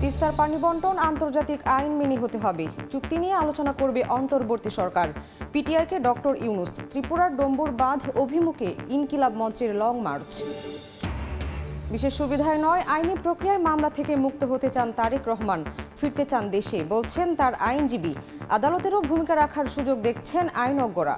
তিস্তার পানি বন্টন আন্তর্জাতিক আইন মেনে হতে হবে, চুক্তি নিয়ে আলোচনা করবে অন্তর্বর্তী সরকার। পিটিআইকে ডক্টর ইউনুস। ত্রিপুরার ডম্বুর বাঁধ অভিমুখে ইনকিলাব মঞ্চের লং মার্চ। বিশেষ সুবিধায় নয়, আইনি প্রক্রিয়ায় মামলা থেকে মুক্ত হতে চান তারেক রহমান। ফিরতে চান দেশে, বলছেন তার আইনজীবী। আদালতেরও ভূমিকা রাখার সুযোগ দেখছেন আইনজ্ঞরা।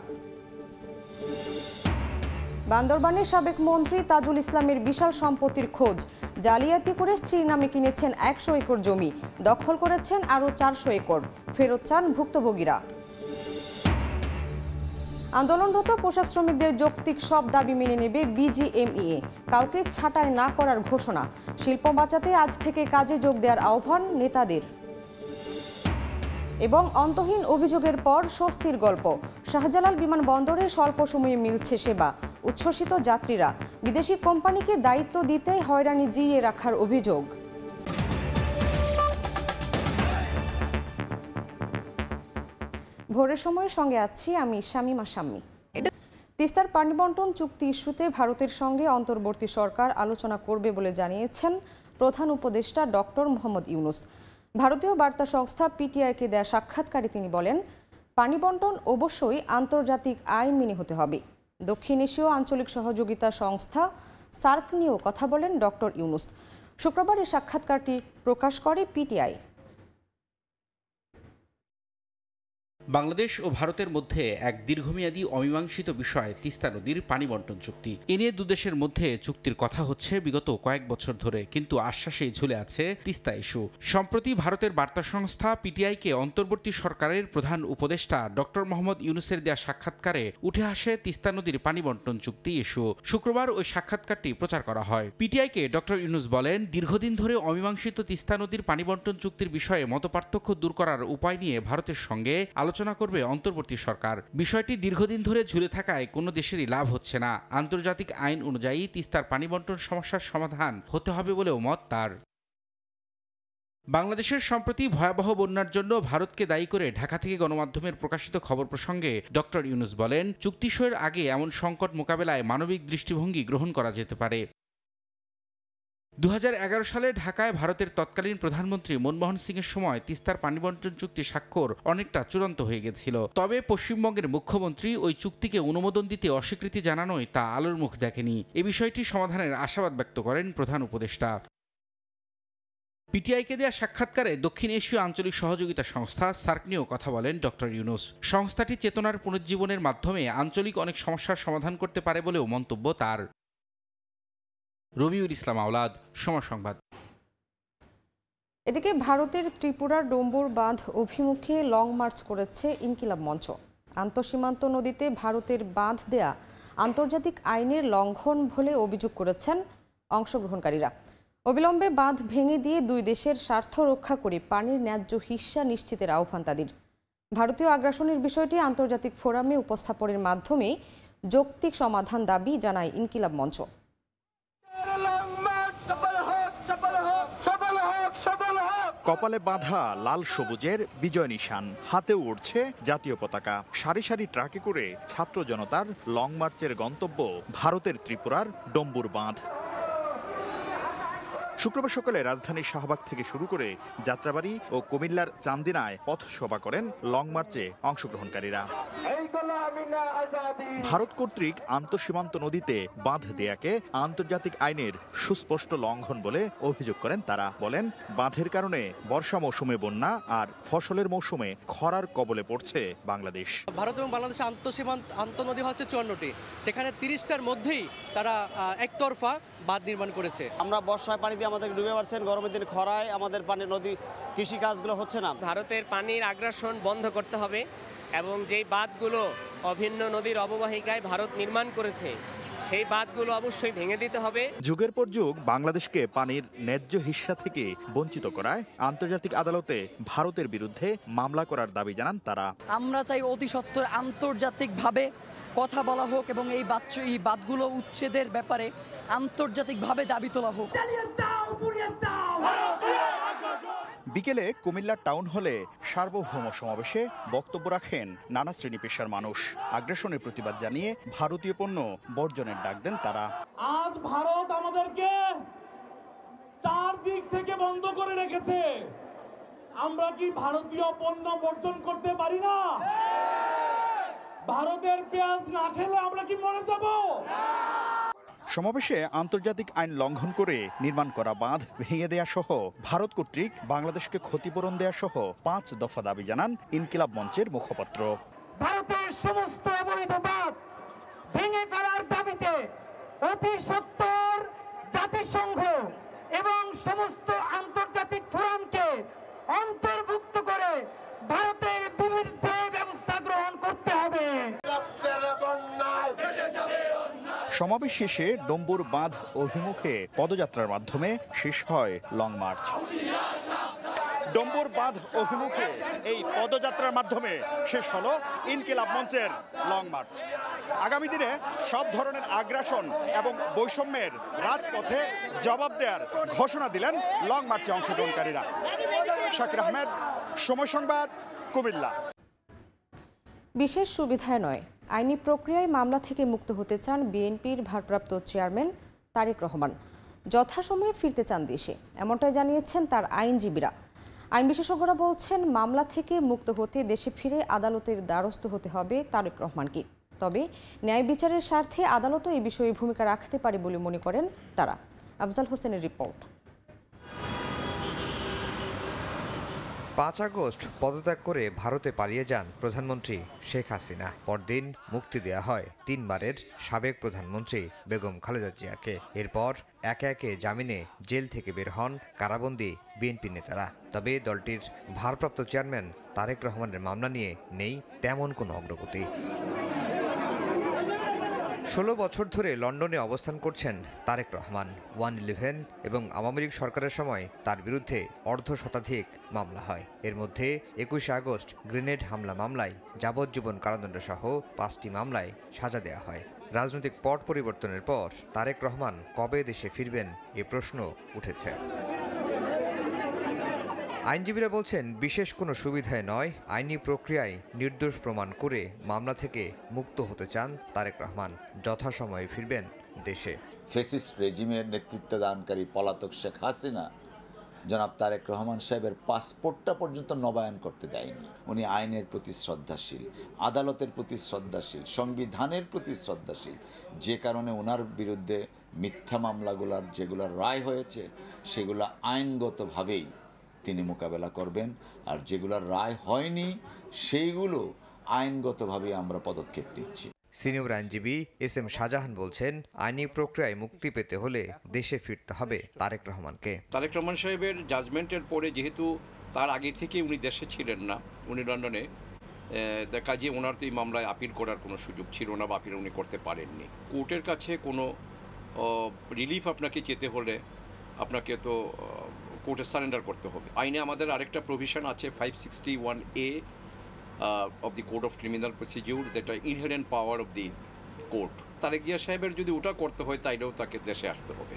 বান্দরবানের সাবেক মন্ত্রী তাজুল ইসলামের বিশাল সম্পত্তির খোঁজ। জালিয়াতি করে স্ত্রীর নামে কিনেছেন 100 একর জমি, দখল করেছেন আরও 400 একর। ফেরত চান ভুক্তভোগীরা। আন্দোলনরত পোশাক শ্রমিকদের যৌক্তিক সব দাবি মেনে নেবে বিজিএমইএ। কাউকে ছাঁটাই না করার ঘোষণা। শিল্প বাঁচাতে আজ থেকে কাজে যোগ দেওয়ার আহ্বান নেতাদের। এবং অন্তহীন অভিযোগের পর স্বস্তির গল্প। শাহজালাল বিমানবন্দরে স্বল্প সময়ে মিলছে সেবা। উচ্ছ্বসিত যাত্রীরা। বিদেশি কোম্পানিকে দায়িত্ব দিতে হয়রানি জিইয়ে রাখার অভিযোগ। ভোরের সময়ের সঙ্গে আছি আমি শামিমা শাম্মী। তিস্তার পানি বন্টন চুক্তি ইস্যুতে ভারতের সঙ্গে অন্তর্বর্তী সরকার আলোচনা করবে বলে জানিয়েছেন প্রধান উপদেষ্টা ডক্টর মোহাম্মদ ইউনুস। ভারতীয় বার্তা সংস্থা পিটিআইকে দেয়া সাক্ষাৎকারে তিনি বলেন, পানি বন্টন অবশ্যই আন্তর্জাতিক আইন মেনে হতে হবে। দক্ষিণ এশীয় আঞ্চলিক সহযোগিতা সংস্থা সার্ক নিয়েও কথা বলেন ডক্টর ইউনুস। শুক্রবার এই সাক্ষাৎকারটি প্রকাশ করে পিটিআই। বাংলাদেশ ও ভারতের মধ্যে এক দীর্ঘমেয়াদী অমীমাংসিত বিষয় তিস্তা নদীর পানি বন্টন চুক্তি। এ নিয়ে দুদেশের মধ্যে চুক্তির কথা হচ্ছে বিগত কয়েক বছর ধরে, কিন্তু আশ্বাসেই ঝুলে আছে তিস্তা ইস্যু। সম্প্রতি ভারতের বার্তা সংস্থা পিটিআইকে অন্তর্বর্তী সরকারের প্রধান উপদেষ্টা ডক্টর মোহাম্মদ ইউনুসের দেয়া সাক্ষাৎকারে উঠে আসে তিস্তা নদীর পানি বন্টন চুক্তি ইস্যু। শুক্রবার ওই সাক্ষাৎকারটি প্রচার করা হয়। পিটিআইকে ডক্টর ইউনুস বলেন, দীর্ঘদিন ধরে অমীমাংসিত তিস্তা নদীর পানি বন্টন চুক্তির বিষয়ে মতপার্থক্য দূর করার উপায় নিয়ে ভারতের সঙ্গে আলোচনা করবে অন্তর্বর্তী সরকার। বিষয়টি দীর্ঘদিন ধরে ঝুলে থাকায় কোনো দেশেরই লাভ হচ্ছে না। আন্তর্জাতিক আইন অনুযায়ী তিস্তার পানি বন্টন সমস্যার সমাধান হতে হবে বলেও মত তার। বাংলাদেশের সম্প্রতি ভয়াবহ বন্যার জন্য ভারতকে দায়ী করে ঢাকা থেকে গণমাধ্যমের প্রকাশিত খবর প্রসঙ্গে ডক্টর ইউনুস বলেন, চুক্তি সইয়ের আগে এমন সংকট মোকাবেলায় মানবিক দৃষ্টিভঙ্গি গ্রহণ করা যেতে পারে। 2011 সালে ঢাকায় ভারতের তৎকালীন প্রধানমন্ত্রী মনমোহন সিংয়ের সময় তিস্তার পানি বন্টন চুক্তি স্বাক্ষর অনেকটা চূড়ান্ত হয়ে গেছিল। তবে পশ্চিমবঙ্গের মুখ্যমন্ত্রী ওই চুক্তিকে অনুমোদন দিতে অস্বীকৃতি জানানোয় তা আলোর মুখ দেখেনি। এ বিষয়টি সমাধানের আশাবাদ ব্যক্ত করেন প্রধান উপদেষ্টা। পিটিআইকে দেয়া সাক্ষাৎকারে দক্ষিণ এশীয় আঞ্চলিক সহযোগিতা সংস্থা সার্ক নিয়েও কথা বলেন ডক্টর ইউনুস। সংস্থাটি চেতনার পুনর্জীবনের মাধ্যমে আঞ্চলিক অনেক সমস্যার সমাধান করতে পারে বলেও মন্তব্য তার। রবিউল ইসলাম আওলাদ, সময় সংবাদ। এদিকে ভারতের ত্রিপুরার ডম্বুর বাঁধ অভিমুখে লং মার্চ করেছে ইনকিলাব মঞ্চ। আন্তঃসীমান্ত নদীতে ভারতের বাঁধ দেয়া আন্তর্জাতিক আইনের লঙ্ঘন বলে অভিযোগ করেছেন অংশগ্রহণকারীরা। অবিলম্বে বাঁধ ভেঙে দিয়ে দুই দেশের স্বার্থ রক্ষা করে পানির ন্যায্য হিস্সা নিশ্চিতের আহ্বান তাদের। ভারতীয় আগ্রাসনের বিষয়টি আন্তর্জাতিক ফোরামে উপস্থাপনের মাধ্যমে যৌক্তিক সমাধান দাবি জানায় ইনকিলাব মঞ্চ। কপালে বাঁধা লাল সবুজের বিজয় নিশান, হাতে উড়ছে জাতীয় পতাকা। সারি সারি ট্রাকে করে ছাত্র জনতার লং মার্চের গন্তব্য ভারতের ত্রিপুরার ডম্বুর বাঁধ। শুক্রবার সকালে রাজধানীর শাহবাগ থেকে শুরু করে যাত্রাবাড়ি ও কুমিল্লার চান্দিনায় পথসভা করেন লং মার্চে অংশগ্রহণকারীরা। ভারত কর্তৃক আন্তঃসীমান্ত নদীতে বাঁধ দেয়াকে আন্তর্জাতিক আইনের সুস্পষ্ট লঙ্ঘন বলে অভিযোগ করেন তারা। বলেন, বাঁধের কারণে বর্ষা মৌসুমে বন্যা আর ফসলের মৌসুমে খরার কবলে পড়ছে বাংলাদেশ। ভারত এবং বাংলাদেশের আন্তঃনদী হচ্ছে 54টি, সেখানে 30টার মধ্যেই তারা একতরফা বাঁধ নির্মাণ করেছে। আমরা বর্ষায় পানি দিয়ে আমাদের ডুবে মারছেন, গরমের দিন খরায় আমাদের পানি নদী কৃষি কাজগুলো হচ্ছে না। ভারতের পানির আগ্রাসন বন্ধ করতে হবে এবং যেই বাঁধগুলো অভিন্ন নদীর অববাহিকায় ভারত নির্মাণ করেছে সেই বাঁধগুলো অবশ্যই ভেঙে দিতে হবে। যুগের পর যুগ বাংলাদেশকে পানির ন্যায্য হিস্সা থেকে বঞ্চিত করায় আন্তর্জাতিক আদালতে ভারতের বিরুদ্ধে মামলা করার দাবি জানান তারা। আমরা চাই অতি সত্বর আন্তর্জাতিকভাবে কথা বলা হোক এবং এই বাঁধগুলো উচ্ছেদের ব্যাপারে আন্তর্জাতিকভাবে দাবি তোলা হোক। বিকেলে কুমিল্লার টাউন হলে সার্বভৌম সমাবেশে বক্তব্য রাখেন নানা শ্রেণী পেশার মানুষ। আগ্রাসনের প্রতিবাদ জানিয়ে ভারতীয় পণ্য বর্জনের ডাক দেন তারা। আজ ভারত আমাদেরকে চারদিক থেকে বন্ধ করে রেখেছে, আমরা কি ভারতীয় পণ্য বর্জন করতে পারি না? ভারতের পেঁয়াজ না খেলে আমরা কি মরে যাব? সমাবেশে আন্তর্জাতিক আইন লঙ্ঘন করে নির্মাণ করা বাঁধ ভেঙে দেয়া সহ ভারত কর্তৃক বাংলাদেশকে ক্ষতিপূরণ দেয়া সহ ৫ দফা দাবি জানান ইনকিলাব মঞ্চের মুখপাত্র। ভারতের সমস্ত অবৈধ বাঁধ ভেঙে ফেলার দাবিতে অতি সত্বর জাতিসংঘ এবং সমস্ত আন্তর্জাতিক ফোরামকে অন্তর্ভুক্ত করে ভারতের বিরুদ্ধে ব্যবস্থা গ্রহণ করতে হবে। সমাবেশ শেষে ডম্বুর বাঁধ অভিমুখে পদযাত্রার মাধ্যমে শেষ হয় লং মার্চ। ডম্বুর বাঁধ অভিমুখে এই পদযাত্রার মাধ্যমে শেষ হলো ইনকিলাব মঞ্চের লং মার্চ। আগামী দিনে সব ধরনের আগ্রাসন এবং বৈষম্যের রাজপথে জবাব দেওয়ার ঘোষণা দিলেন লং মার্চে অংশগ্রহণকারীরা। শাকির আহমেদ, সময় সংবাদ, কুমিল্লা। বিশেষ সুবিধায় নয়, আইনি প্রক্রিয়ায় মামলা থেকে মুক্ত হতে চান বিএনপির ভারপ্রাপ্ত চেয়ারম্যান তারেক রহমান। যথাসময়ে ফিরতে চান দেশে, এমনটাই জানিয়েছেন তার আইনজীবীরা। আইন বিশেষজ্ঞরা বলছেন, মামলা থেকে মুক্ত হতে দেশে ফিরে আদালতের দ্বারস্থ হতে হবে তারেক রহমানকে। তবে ন্যায় বিচারের স্বার্থে আদালতও এই বিষয়ে ভূমিকা রাখতে পারে বলে মনে করেন তারা। আফজাল হোসেনের রিপোর্ট। ৫ আগস্ট পদত্যাগ করে ভারতে পালিয়ে যান প্রধানমন্ত্রী শেখ হাসিনা। পরদিন মুক্তি দেয়া হয় ৩ বারের সাবেক প্রধানমন্ত্রী বেগম খালেদা জিয়াকে। এরপর একে একে জামিনে জেল থেকে বের হন কারাবন্দী বিএনপি নেতারা। তবে দলটির ভারপ্রাপ্ত চেয়ারম্যান তারেক রহমানের মামলা নিয়ে নেই তেমন কোনো অগ্রগতি। ১৬ বছর ধরে লন্ডনে অবস্থান করছেন তারেক রহমান। 111 এবং আওয়ামী লীগ সরকারের সময় তার বিরুদ্ধে অর্ধশতাধিক মামলা হয়। এর মধ্যে ২১ আগস্ট গ্রেনেড হামলা মামলায় যাবজ্জীবন কারাদণ্ড সহ ৫টি মামলায় সাজা দেওয়া হয়। রাজনৈতিক পট পরিবর্তনের পর তারেক রহমান কবে দেশে ফিরবেন এ প্রশ্ন উঠেছে। আইনজীবীরা বলছেন, বিশেষ কোনো সুবিধায় নয়, আইনি প্রক্রিয়ায় নির্দোষ প্রমাণ করে মামলা থেকে মুক্ত হতে চান তারেক রহমান। যথাসময়ে ফিরবেন দেশে। ফ্যাসিস্ট রেজিমের নেতৃত্ব দানকারী পলাতক শেখ হাসিনা জনাব তারেক রহমান সাহেবের পাসপোর্টটা পর্যন্ত নবায়ন করতে দেয়নি। উনি আইনের প্রতি শ্রদ্ধাশীল, আদালতের প্রতি শ্রদ্ধাশীল, সংবিধানের প্রতি শ্রদ্ধাশীল, যে কারণে ওনার বিরুদ্ধে মিথ্যা মামলাগুলোর যেগুলো রায় হয়েছে সেগুলো আইনগতভাবেই তিনি মোকাবেলা করবেন। আর যেগুলোর রায় হয়নি সেইগুলো আইনগতভাবে আমরা পদক্ষেপ নিচ্ছি। সিনিয়র আইনজীবী এস.এম. শাহজাহান বলছেন, আইনি প্রক্রিয়ায় মুক্তি পেতে হলে দেশে ফিরতে হবে তারেক রহমানকে। তারেক রহমান সাহেবের জাজমেন্টের পরে যেহেতু তার আগে থেকে উনি দেশে ছিলেন না, উনি লন্ডনে, কাজে ওনার তো এই মামলায় আপিল করার কোনো সুযোগ ছিল না বা আপিল উনি করতে পারেননি। কোর্টের কাছে কোনো রিলিফ আপনাকে যেতে হলে আপনাকে তো কোর্টে সারেন্ডার করতে হবে। আইনে আমাদের আরেকটা প্রভিশন আছে 561A of the Code of Criminal Procedure, that are inherent power of the court. Tarique Zia সাহেবের যদি ওটা করতে হয় তাইলেও তাকে দেশে আসতে হবে।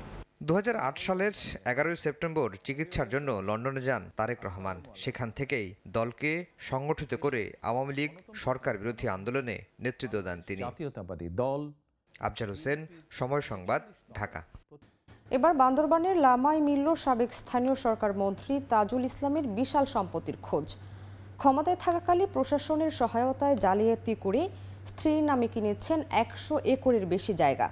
২০০৮ সালের ১১ সেপ্টেম্বর চিকিৎসার জন্য লন্ডনে যান তারেক রহমান। সেখান থেকেই দলকে সংগঠিত করে আওয়ামী লীগ সরকার বিরোধী আন্দোলনে নেতৃত্ব দেন তিনি। জাতীয়তাবাদী দল। আফজাল হোসেন, সময় সংবাদ, ঢাকা। এবার বান্দরবানের লামায় মিলল সাবেক স্থানীয় সরকার মন্ত্রী তাজুল ইসলামের বিশাল সম্পত্তির খোঁজ। ক্ষমতায় থাকাকালে প্রশাসনের সহায়তায় জালিয়াতি করে স্ত্রীর নামে কিনেছেন ১০০ একরের বেশি জায়গা।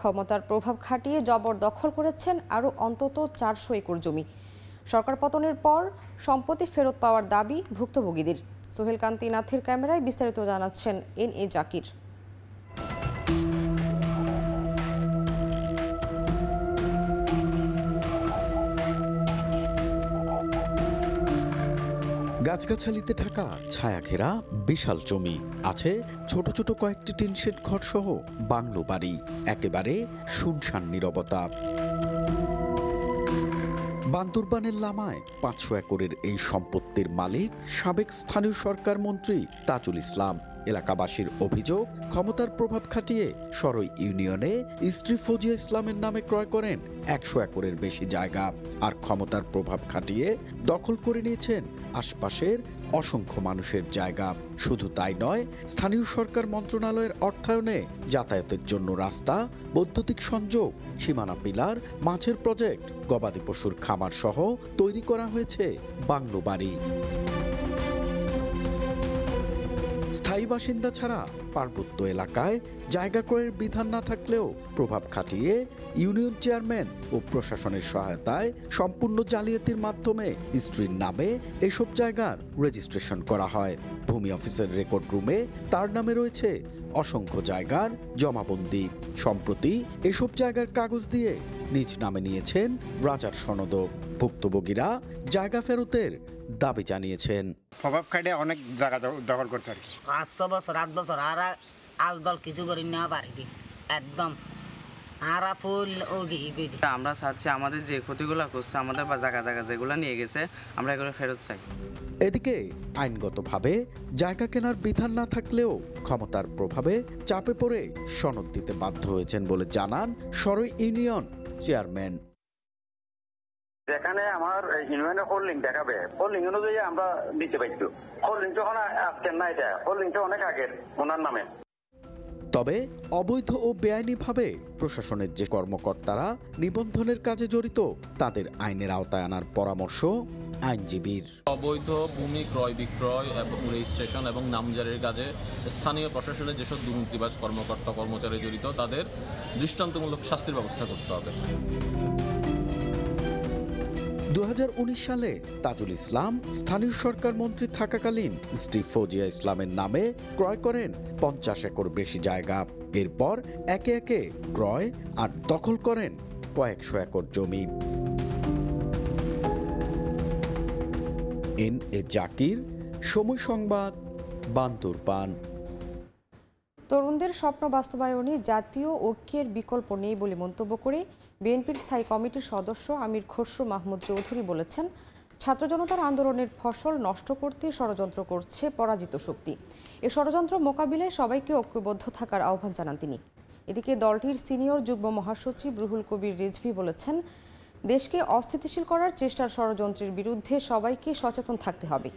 ক্ষমতার প্রভাব খাটিয়ে জবরদখল করেছেন আরও অন্তত ৪০০ একর জমি। সরকার পতনের পর সম্পত্তি ফেরত পাওয়ার দাবি ভুক্তভোগীদের। সোহেল কান্তি নাথের ক্যামেরায় বিস্তারিত জানাচ্ছেন এন.এ. জাকির। গাছগাছালিতে ঢাকা ছায়া ঘেরা বিশাল জমি, আছে ছোট ছোট কয়েকটি টিনশেড ঘর সহ বাংলো বাড়ি, একেবারে শুনশান নীরবতা। বান্দরবানের লামায় ৫০০ একরের এই সম্পত্তির মালিক সাবেক স্থানীয় সরকার মন্ত্রী তাজুল ইসলাম। এলাকাবাসীর অভিযোগ, ক্ষমতার প্রভাব খাটিয়ে সরই ইউনিয়নে স্ত্রী ফজিয়া ইসলামের নামে ক্রয় করেন 100 একরের বেশি জায়গা, আর ক্ষমতার প্রভাব খাটিয়ে দখল করে নিয়েছেন আশপাশের অসংখ্য মানুষের জায়গা। শুধু তাই নয়, স্থানীয় সরকার মন্ত্রণালয়ের অর্থায়নে যাতায়াতের জন্য রাস্তা, বৈদ্যুতিক সংযোগ, সীমানা পিলার, মাছের প্রজেক্ট, গবাদি পশুর খামার সহ তৈরি করা হয়েছে বাংলো বাড়ি। স্থায়ী বাসিন্দা ছাড়া পার্বত্য এলাকায় জায়গা ক্রয়ের বিধান না থাকলেও প্রভাব খাটিয়ে ইউনিয়ন চেয়ারম্যান ও প্রশাসনের সহায়তায় সম্পূর্ণ জালিয়াতির মাধ্যমে স্ত্রীর নামে এসব জায়গার রেজিস্ট্রেশন করা হয়। ভূমি অফিসের রেকর্ড রুমে তার নামে রয়েছে অসংখ্য জায়গার জমাবন্দি। সম্প্রতি এসব জায়গার কাগজ দিয়ে নিজ নামে নিয়েছেন রাজার সনদ। ভুক্তভোগীরা জায়গা ফেরতের দাবি জানিয়েছেন। প্রভাব খাটে অনেক জায়গা দখল করতে পারি, 500 বছর 8 বছর আর আলদল কিছু করি নেওয়া পারি একদম আরা ফুল ও গিয়ে আমরা চাচ্ছি আমাদের যে ক্ষতিগুলো করছে আমাদের বা জায়গা জায়গা যেগুলো নিয়ে গেছে আমরা এগুলো ফেরত চাই। এদিকে আইনগতভাবে জায়গা কেনার বিধান না থাকলেও ক্ষমতার প্রভাবে চাপে পড়ে সনদ দিতে বাধ্য হয়েছেন বলে জানান সরই ইউনিয়ন চেয়ারম্যান। যেখানে আমার ইউনিয়নের হোল্ডিং দেখাবে, হোল্ডিং অনুযায়ী আমরা দিতে পারছি। হোল্ডিং যখন আজকের না, এটা হোল্ডিংটা অনেক আগের ওনার নামে। তবে অবৈধ ও বেআইনিভাবে প্রশাসনের যে কর্মকর্তারা নিবন্ধনের কাজে জড়িত তাদের আইনের আওতায় আনার পরামর্শ আইনজীবীর। অবৈধ ভূমি ক্রয় বিক্রয় এবং রেজিস্ট্রেশন এবং নামজারির কাজে স্থানীয় প্রশাসনের যেসব দুর্নীতিবাজ কর্মকর্তা কর্মচারী জড়িত তাদের দৃষ্টান্তমূলক শাস্তির ব্যবস্থা করতে হবে। 2019 সালে তাজুল ইসলাম স্থানীয় সরকার মন্ত্রী থাকাকালীন স্ত্রী ফজিয়া ইসলামের নামে ক্রয় করেন 50 একর বেশি জায়গা। এরপর একে একে ক্রয় আর দখল করেন কয়েকশো একর জমি। এ জাকির, সময় সংবাদ, বান্দরবান। তরুণদের স্বপ্ন বাস্তবায়নে জাতীয় ঐক্যের বিকল্প নেই বলে মন্তব্য করে বিএনপির স্থায়ী কমিটির সদস্য আমির খসরু মাহমুদ চৌধুরী বলেছেন, ছাত্র জনতার আন্দোলনের ফসল নষ্ট করতে ষড়যন্ত্র করছে পরাজিত শক্তি। এ ষড়যন্ত্র মোকাবিলায় সবাইকে ঐক্যবদ্ধ থাকার আহ্বান জানান তিনি। এদিকে দলটির সিনিয়র যুগ্ম মহাসচিব রুহুল কবির রিজভী বলেছেন, দেশকে অস্থিতিশীল করার চেষ্টার ষড়যন্ত্রের বিরুদ্ধে সবাইকে সচেতন থাকতে হবে।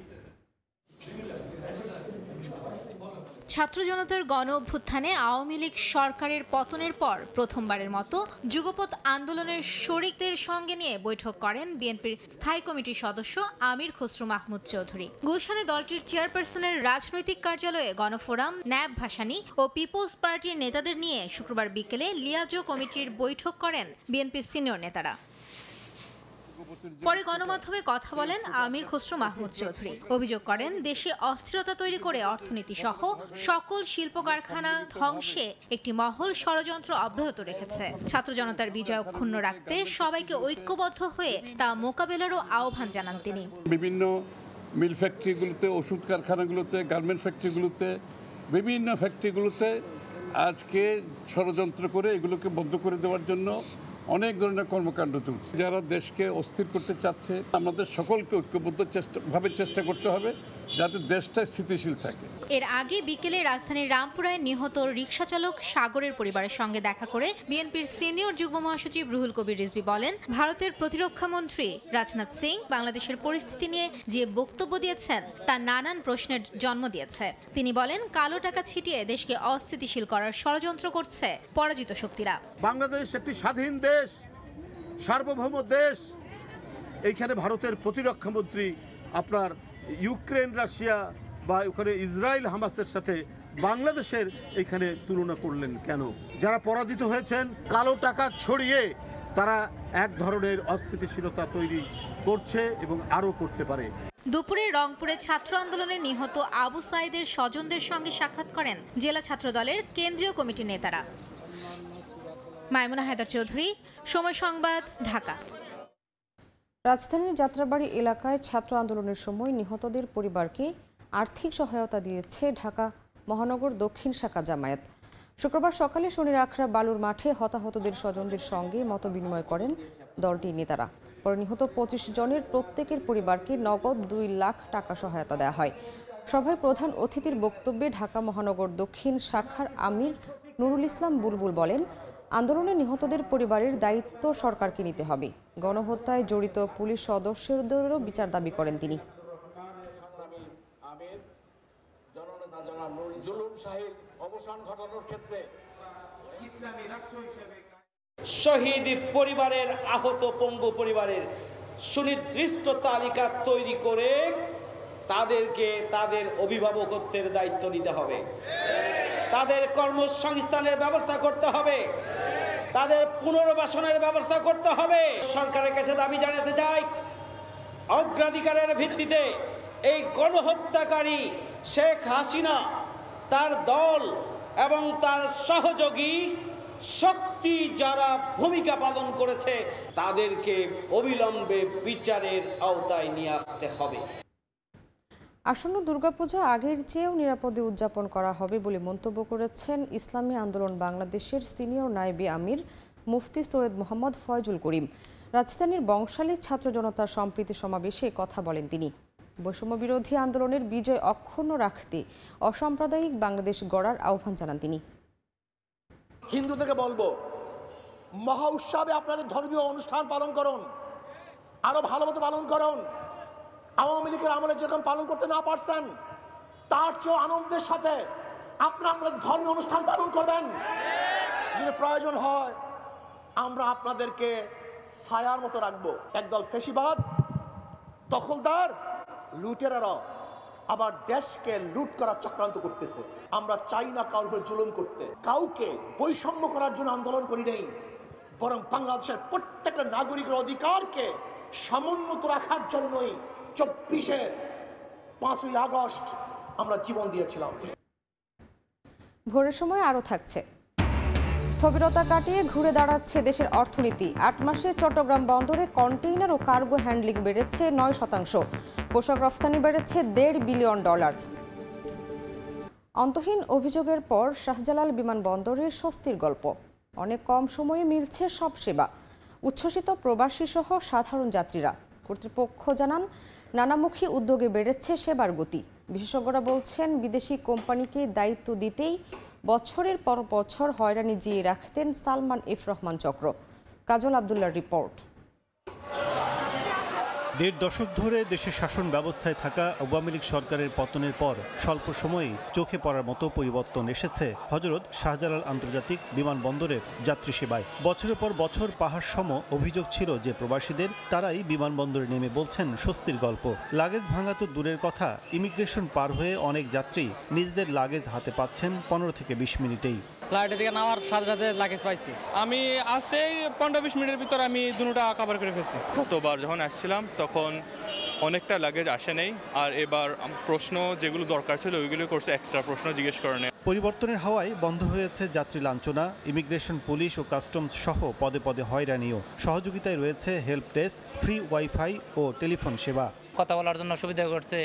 ছাত্র জনতার গণ অভ্যুত্থানে আওয়ামী লীগ সরকারের পতনের পর প্রথমবারের মতো যুগপৎ আন্দোলনের শরিকদের সঙ্গে নিয়ে বৈঠক করেন বিএনপির স্থায়ী কমিটির সদস্য আমির খসরু মাহমুদ চৌধুরী। গুলশানে দলটির চেয়ারপারসনের রাজনৈতিক কার্যালয়ে গণফোরাম, ন্যাব ভাসানী ও পিপলস পার্টির নেতাদের নিয়ে শুক্রবার বিকেলে লিয়াজো কমিটির বৈঠক করেন বিএনপির সিনিয়র নেতারা। পরে গণমাধ্যমে কথা বলেন আমির খসরু মাহমুদ চৌধুরী। অভিযোগ করেন, দেশে অস্থিরতা তৈরি করে অর্থনীতি সহ সকল শিল্প কারখানা ধ্বংসে একটি মহল ষড়যন্ত্র অব্যাহত রেখেছে। ছাত্র জনতার বিজয় অক্ষুণ্ণ রাখতে সবাইকে ঐক্যবদ্ধ হয়ে তা মোকাবেলারও আহ্বান জানান তিনি। বিভিন্ন মিল ফ্যাক্টরিগুলোতে, ওষুধ কারখানাগুলোতে, গার্মেন্ট ফ্যাক্টরিগুলোতে, বিভিন্ন ফ্যাক্টরিগুলোতে আজকে ষড়যন্ত্র করে এগুলোকে বন্ধ করে দেওয়ার জন্য অনেক ধরনের কর্মকাণ্ড চলছে। যারা দেশকে অস্থির করতে চাচ্ছে, আমাদের সকলকে ঐক্যবদ্ধ চেষ্টা করতে হবে যাতে দেশটা স্থিতিশীল থাকে। এর আগে বিকেলে রাজধানীর রামপুরায় নিহত রিকশা চালক সাগরের পরিবারের সঙ্গে দেখা করে বিএনপির সিনিয়র যুগ্ম মহাসচিব রুহুল কবির রিজভী বলেন, ভারতের প্রতিরক্ষা মন্ত্রী রাজনাথ সিং বাংলাদেশের পরিস্থিতি নিয়ে যে বক্তব্য দিয়েছেন তা নানান প্রশ্নের জন্ম দিয়েছে। তিনি বলেন, কালো টাকা ছিটিয়ে দেশকে অস্থিতিশীল করার ষড়যন্ত্র করছে পরাজিত শক্তিরা। বাংলাদেশ একটি স্বাধীন দেশ, সার্বভৌম দেশ। এইখানে ভারতের প্রতিরক্ষা মন্ত্রী আপনার ইউক্রেন, রাশিয়া বা ওখানে ইসরায়েল হামাসের সাথে বাংলাদেশের এখানে তুলনা করলেন কেন? যারা পরাজিত হয়েছেন কালো টাকা ছড়িয়ে তারা এক ধরনের অস্থিতিশীলতা তৈরি করছে এবং আরও করতে পারে। দুপুরে রংপুরে ছাত্র আন্দোলনে নিহত আবু সাইদের স্বজনদের সঙ্গে সাক্ষাৎ করেন জেলা ছাত্র দলের কেন্দ্রীয় কমিটির নেতারা। মাইমুনা হায়দার চৌধুরী, সময় সংবাদ, ঢাকা। রাজধানীর যাত্রাবাড়ি এলাকায় ছাত্র আন্দোলনের সময় নিহতদের পরিবারকে আর্থিক সহায়তা দিয়েছে ঢাকা মহানগর দক্ষিণ শাখা জামায়াত। শুক্রবার সকালে শনির আখড়া বালুর মাঠে হতাহতদের স্বজনদের সঙ্গে মতবিনিময় করেন দলটির নেতারা। পরে নিহত 25 জনের প্রত্যেকের পরিবারকে নগদ 2 লাখ টাকা সহায়তা দেওয়া হয়। সভায় প্রধান অতিথির বক্তব্যে ঢাকা মহানগর দক্ষিণ শাখার আমির নুরুল ইসলাম বুলবুল বলেন, আন্দোলনে নিহতদের পরিবারের দায়িত্ব সরকারকে নিতে হবে। গণহত্যায় জড়িত পুলিশ সদস্যদেরও বিচার দাবি করেন তিনি। শহীদ পরিবারের, আহত পঙ্গু পরিবারের সুনির্দিষ্ট তালিকা তৈরি করে তাদেরকে তাদের অভিভাবকত্বের দায়িত্ব নিতে হবে, তাদের কর্মসংস্থানের ব্যবস্থা করতে হবে, তাদের পুনর্বাসনের ব্যবস্থা করতে হবে। সরকারের কাছে দাবি জানাতে চাই, অগ্রাধিকারের ভিত্তিতে এই গণহত্যাকারী শেখ হাসিনা, তার দল এবং তার সহযোগী শক্তি যারা ভূমিকা পালন করেছে তাদেরকে অবিলম্বে বিচারের আওতায় নিয়ে আসতে হবে। আসন্ন দুর্গাপূজা আগের চেয়েও নিরাপদে উদযাপন করা হবে বলে মন্তব্য করেছেন ইসলামী আন্দোলন বাংলাদেশের সিনিয়র নায়েবে আমির মুফতি সৈয়দ মোহাম্মদ ফয়জুল করিম। রাজধানীর বংশালী ছাত্র জনতার সম্প্রীতি সমাবেশে কথা বলেন তিনি। বৈষম্য বিরোধী আন্দোলনের বিজয় অক্ষুণ্ণ রাখতে অসাম্প্রদায়িক বাংলাদেশ গড়ার আহ্বান জানান তিনি। হিন্দুদেরকে বলবো, মহা উৎসবে আপনাদের ধর্মীয় অনুষ্ঠান পালন করুন, আরো ভালো মতো পালন করুন। আওয়ামী লীগের আমলে যেরকম পালন করতে না পারছেন, তার চেয়ে আনন্দের সাথে আপনারা আপনাদের ধর্মীয় অনুষ্ঠান পালন করবেন। যদি প্রয়োজন হয় আমরা আপনাদেরকে ছায়ার মতো রাখবো। একদল ফেসিবাদ, দখলদার, লুটেরারা আবার দেশকে লুট করার চক্রান্ত করতেছে। আমরা চাই না কারোর উপর জুলুম করতে, কাউকে বৈষম্য করার জন্য আন্দোলন করি নেই, বরং বাংলাদেশের প্রত্যেকটা নাগরিকের অধিকারকে সমুন্নত রাখার জন্যই 5ই আগস্ট আমরা জীবন দিয়েছিলাম। ভোরের সময় আরও থাকছে। স্থবিরতা কাটিয়ে ঘুরে দাঁড়াচ্ছে দেশের অর্থনীতি। 8 মাসে চট্টগ্রাম বন্দরে কন্টেইনার ও কার্গো হ্যান্ডলিং বেড়েছে 9%। পোশাক রফতানি বেড়েছে $1.5 বিলিয়ন। অন্তহীন অভিযোগের পর শাহজালাল বিমানবন্দরে স্বস্তির গল্প। অনেক কম সময়ে মিলছে সব সেবা। উচ্ছ্বসিত প্রবাসী সহ সাধারণ যাত্রীরা। কর্তৃপক্ষ জানান, নানামুখী উদ্যোগে বেড়েছে সেবার গতি। বিশেষজ্ঞরা বলছেন, বিদেশি কোম্পানিকে দায়িত্ব দিতেই বছরের পর বছর হয়রানি জিয়ে রাখতেন সালমান এফ রহমান চক্র। কাজল আব্দুল্লাহর রিপোর্ট। 1.5 দশক ধরে দেশের শাসন ব্যবস্থায় থাকা আওয়ামী লীগ সরকারের পতনের পর স্বল্প সময়েই চোখে পড়ার মতো পরিবর্তন এসেছে হযরত শাহজালাল আন্তর্জাতিক বিমানবন্দরের যাত্রী সেবায়। বছরের পর বছর পাহাড় সম অভিযোগ ছিল যে প্রবাসীদের, তারাই বিমানবন্দরে নেমে বলছেন স্বস্তির গল্প। লাগেজ ভাঙা তো দূরের কথা, ইমিগ্রেশন পার হয়ে অনেক যাত্রী নিজেদের লাগেজ হাতে পাচ্ছেন 15 থেকে 20 মিনিটেই। ফ্লাইটে থেকে নামার সাথে সাথে লাগেজ পাইছি। আমি আসতেই 15-20 মিনিটের ভিতর আমি দুটোটা কভার করে ফেলছি। গতবার যখন আসছিলাম তখন অনেকটা লাগেজ আসে নেই, আর এবার প্রশ্ন যেগুলো দরকার ছিল ওইগুলো করছে, এক্সট্রা প্রশ্ন জিজ্ঞেস করে নেই। পরিবর্তনের হাওয়ায় বন্ধ হয়েছে যাত্রী লাঞ্ছনা, ইমিগ্রেশন, পুলিশ ও কাস্টমস সহ পদে পদে হয়রানিও। সহযোগিতায় রয়েছে হেল্প ডেস্ক, ফ্রি ওয়াইফাই ও টেলিফোন সেবা। কথা বলার জন্য সুবিধা করছে,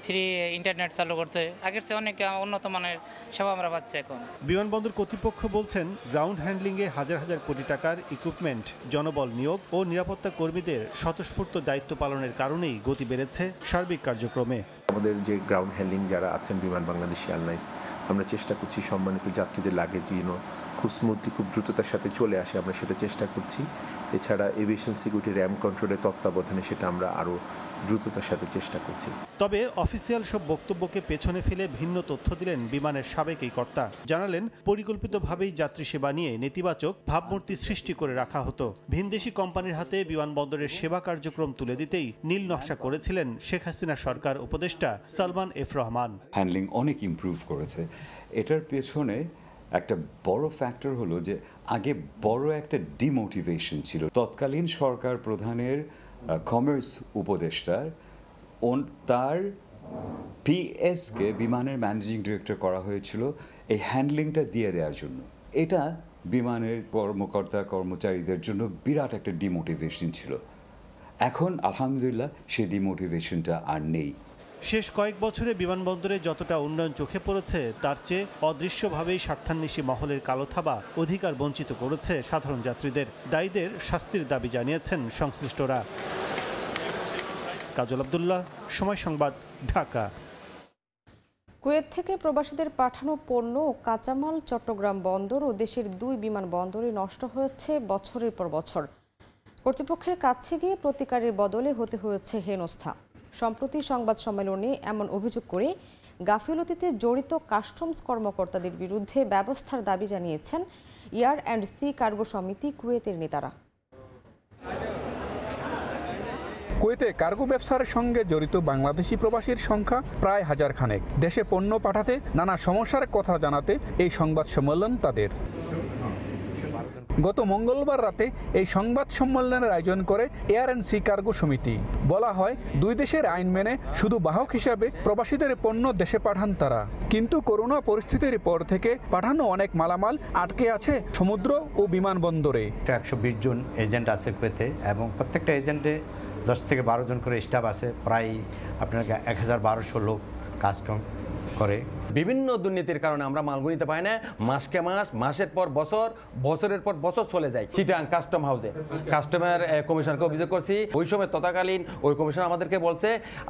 ফ্রি ইন্টারনেট চালু করছে। আগের চেয়ে অনেক উন্নত মানের সেবা আমরা পাচ্ছি এখন। বিমানবন্দর কর্তৃপক্ষ বলছেন, গ্রাউন্ড হ্যান্ডলিংয়ে হাজার হাজার কোটি টাকার ইকুইপমেন্ট, জনবল নিয়োগ ও নিরাপত্তা কর্মীদের স্বতঃস্ফূর্ত দায়িত্ব পালনের কারণেই গতি বেড়েছে সার্বিক কার্যক্রমে। আমাদের যে গ্রাউন্ড হ্যান্ডলিং যারা আছেন বিমান বাংলাদেশ এয়ারলাইন্স, আমরা চেষ্টা করছি সম্মানিত যাত্রীদের লাগেজ যেন খুব স্মুথলি, খুব দ্রুততার সাথে চলে আসে, আমরা সেটা চেষ্টা করছি। এছাড়া এভিয়েশন সিকিউরিটি র্যাম কন্ট্রোলের তত্ত্বাবধানে সেটা আমরা আরও দ্রুততার সাথে চেষ্টা করছি। তবে অফিসিয়াল সব বক্তব্যকে পেছনে ফেলে ভিন্ন তথ্য দিলেন বিমানের সাবেক এই কর্তা। জানালেন, পরিকল্পিতভাবেই যাত্রী সেবা নিয়ে নেতিবাচক ভাবমূর্তি সৃষ্টি করে রাখা হতো। ভিনদেশি কোম্পানির হাতে বিমানবন্দরের সেবা কার্যক্রম তুলে দিতেই নীল নকশা করেছিলেন শেখ হাসিনা সরকার উপদেষ্টা সালমান এফ রহমান। হ্যান্ডলিং অনেক ইমপ্রুভ করেছে। এটার পেছনে একটা বড় ফ্যাক্টর হলো যে আগে বড় একটা ডিমোটিভেশন ছিল। তৎকালীন সরকার প্রধানের কমার্স উপদেষ্টার তার পিএসকে বিমানের ম্যানেজিং ডিরেক্টর করা হয়েছিল এই হ্যান্ডলিংটা দিয়ে দেওয়ার জন্য। এটা বিমানের কর্মকর্তা কর্মচারীদের জন্য বিরাট একটা ডিমোটিভেশন ছিল। এখন আলহামদুলিল্লাহ সেই ডিমোটিভেশনটা আর নেই। শেষ কয়েক বছরে বিমানবন্দরে যতটা উন্নয়ন চোখে পড়েছে, তার চেয়ে অদৃশ্যভাবেই স্বার্থান্বেষী মহলের কালো থাবা অধিকার বঞ্চিত করেছে সাধারণ যাত্রীদের। দায়ীদের শাস্তির দাবি জানিয়েছেন সংশ্লিষ্টরা। কাজল আব্দুল্লাহ, সময় সংবাদ, ঢাকা। কুয়েত থেকে প্রবাসীদের পাঠানো পণ্য ও কাঁচামাল চট্টগ্রাম বন্দর ও দেশের 2 বিমানবন্দরে নষ্ট হয়েছে বছরের পর বছর। কর্তৃপক্ষের কাছে গিয়ে প্রতিকারের বদলে হতে হয়েছে হেনস্থা। সম্প্রতি সংবাদ সম্মেলনে এমন অভিযোগ করে গাফিলতিতে জড়িত কাস্টমস কর্মকর্তাদের বিরুদ্ধে ব্যবস্থার দাবি জানিয়েছেন এয়ার অ্যান্ড সি কার্গো সমিতি কুয়েতের নেতারা। কুয়েতে কার্গো ব্যবসার সঙ্গে জড়িত বাংলাদেশি প্রবাসীর সংখ্যা প্রায় 1000 খানেক। দেশে পণ্য পাঠাতে নানা সমস্যার কথা জানাতে এই সংবাদ সম্মেলন তাদের। গত মঙ্গলবার রাতে এই সংবাদ সম্মেলনের আয়োজন করে এয়ার অ্যান্ড সি কার্গো সমিতি। বলা হয়, 2 দেশের আইন মেনে শুধু বাহক হিসাবে প্রবাসীদের পণ্য দেশে পাঠান তারা। কিন্তু করোনা পরিস্থিতির পর থেকে পাঠানো অনেক মালামাল আটকে আছে সমুদ্র ও বিমানবন্দরে। 120 জন এজেন্ট আছে কুয়েতে এবং প্রত্যেকটা এজেন্টে 10 থেকে 12 জন করে স্টাফ আছে। প্রায় আপনার 1200 লোক কাস্টম করে। বিভিন্ন দুর্নীতির কারণে আমরা মাল নিতে পাই না। মাসকে মাস, মাসের পর বছর, বছরের পর বছর চলে যায়। চিটাং কাস্টম হাউসে কাস্টমার কমিশনকে অভিযোগ করছি। ওই সময় তৎকালীন ওই কমিশন আমাদেরকে বলছে,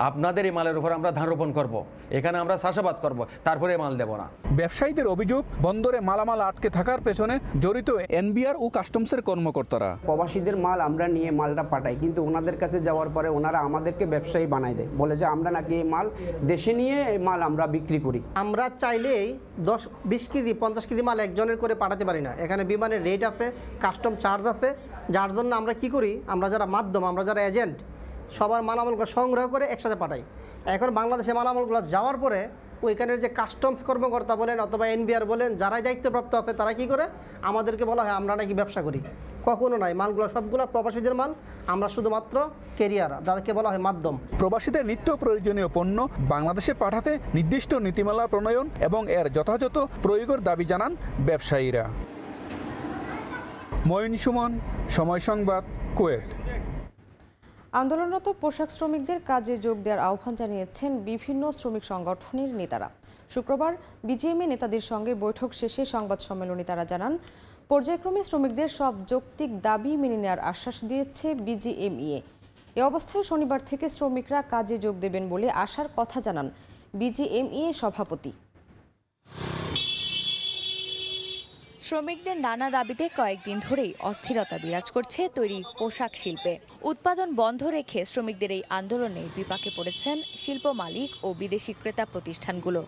আপনাদের এই মালের উপর আমরা ধান রোপণ করব, এখানে আমরা চাষাবাদ করব, তারপরে মাল দেব না। ব্যবসায়ীদের অভিযোগ, বন্দরে মালামাল আটকে থাকার পেছনে জড়িত এনবিআর ও কাস্টমসের কর্মকর্তারা। প্রবাসীদের মাল আমরা নিয়ে মালটা পাঠাই, কিন্তু ওনাদের কাছে যাওয়ার পরে ওনারা আমাদেরকে ব্যবসায়ী বানাই দেয়, বলে যে আমরা নাকি এই মাল দেশে নিয়ে এই মাল আমরা বিক্রি করি। আমরা চাইলেই 10-20 কেজি 50 কেজি মাল একজনের করে পাঠাতে পারি না। এখানে বিমানের রেট আছে, কাস্টম চার্জ আছে, যার জন্য আমরা কি করি, আমরা যারা মাধ্যম, আমরা যারা এজেন্ট, সবার মালামালগুলো সংগ্রহ করে একসাথে পাঠাই। এখন বাংলাদেশে মালামালগুলো যাওয়ার পরে ওইখানের যে কাস্টমস কর্মকর্তা বলেন অথবা এনবিআর বলেন, যারাই দায়িত্বপ্রাপ্ত আছে, তারা কি করে আমাদেরকে বলা হয় আমরা নাকি ব্যবসা করি। কখনো নাই, মালগুলো সবগুলো প্রবাসীদের মাল, আমরা শুধুমাত্র ক্যারিয়ার, যাদেরকে বলা হয় মাধ্যম। প্রবাসীদের নিত্য প্রয়োজনীয় পণ্য বাংলাদেশে পাঠাতে নির্দিষ্ট নীতিমালা প্রণয়ন এবং এর যথাযথ প্রয়োগের দাবি জানান ব্যবসায়ীরা। মঈন সুমন, সময় সংবাদ, কুয়েত। আন্দোলনরত পোশাক শ্রমিকদের কাজে যোগ দেওয়ার আহ্বান জানিয়েছেন বিভিন্ন শ্রমিক সংগঠনের নেতারা। শুক্রবার বিজিএমএ নেতাদের সঙ্গে বৈঠক শেষে সংবাদ সম্মেলনে তারা জানান, পর্যায়ক্রমে শ্রমিকদের সব যৌক্তিক দাবি মেনে নেওয়ার আশ্বাস দিয়েছে বিজিএমইএ। এ অবস্থায় শনিবার থেকে শ্রমিকরা কাজে যোগ দেবেন বলে আশার কথা জানান বিজিএমইএ সভাপতি। শ্রমিকদের নানা দাবিতে কয়েকদিন ধরেই অস্থিরতা বিরাজ করছে তৈরি পোশাক শিল্পে। উৎপাদন বন্ধ রেখে শ্রমিকদের এই আন্দোলনে বিপাকে পড়েছেন শিল্প মালিক ও বিদেশি ক্রেতা প্রতিষ্ঠানগুলো।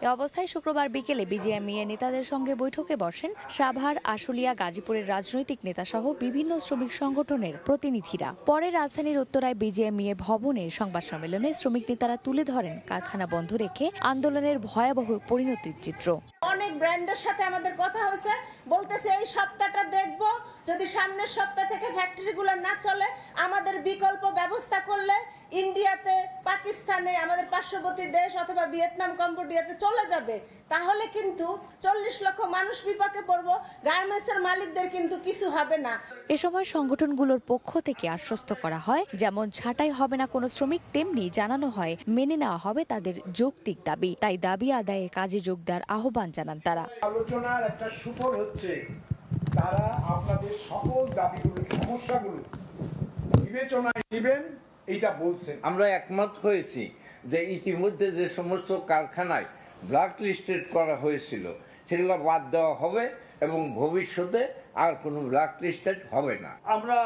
এ অবস্থায় শুক্রবার বিকেলে বিজিএমইএ নেতাদের সঙ্গে বৈঠকে বসেন সাভার, আশুলিয়া, গাজীপুরের রাজনৈতিক নেতাসহ বিভিন্ন শ্রমিক সংগঠনের প্রতিনিধিরা। পরে রাজধানীর উত্তরায় বিজিএমইএ ভবনের সংবাদ সম্মেলনে শ্রমিক নেতারা তুলে ধরেন কারখানা বন্ধ রেখে আন্দোলনের ভয়াবহ পরিণতির চিত্র। অনেক ব্র্যান্ডের সাথে আমাদের কথা হয়েছে, বলতেছে এই সপ্তাহটা দেখব, যদি সামনের সপ্তাহ থেকে ফ্যাক্টরিগুলো না চলে আমাদের বিকল্প ব্যবস্থা করলে ইন্ডিয়াতে, পাকিস্তানে, আমাদের পার্শ্ববর্তী দেশ অথবা ভিয়েতনাম, কম্বোডিয়াতে চলে যাবে, তাহলে কিন্তু 40 লক্ষ মানুষ বিপাকে পড়ব, গার্মেন্টসের মালিকদের কিন্তু কিছু হবে না। এ সময় সংগঠনগুলোর পক্ষ থেকে আশ্বস্ত করা হয়, যেমন ছাঁটাই হবে না কোনো শ্রমিক, তেমনি জানানো হয় মেনে নেওয়া হবে তাদের যৌক্তিক দাবি। তাই দাবি আদায়ে কাজে যোগ দেওয়ার আহ্বান জানান তারা। আলোচনার একটা সুফল হচ্ছে, তারা আপনাদের সকল দাবিগুলো, সমস্যাগুলো বিবেচনায় নেবেন, এটা বলছেন। আমরা একমত হয়েছি যে ইতিমধ্যে যে সমস্ত কারখানায় ব্ল্যাক লিস্টেড করা হয়েছিল সেগুলো বাদ দেওয়া হবে এবং ভবিষ্যতে আর কোনো ব্ল্যাক লিস্টেড হবে না। আমরা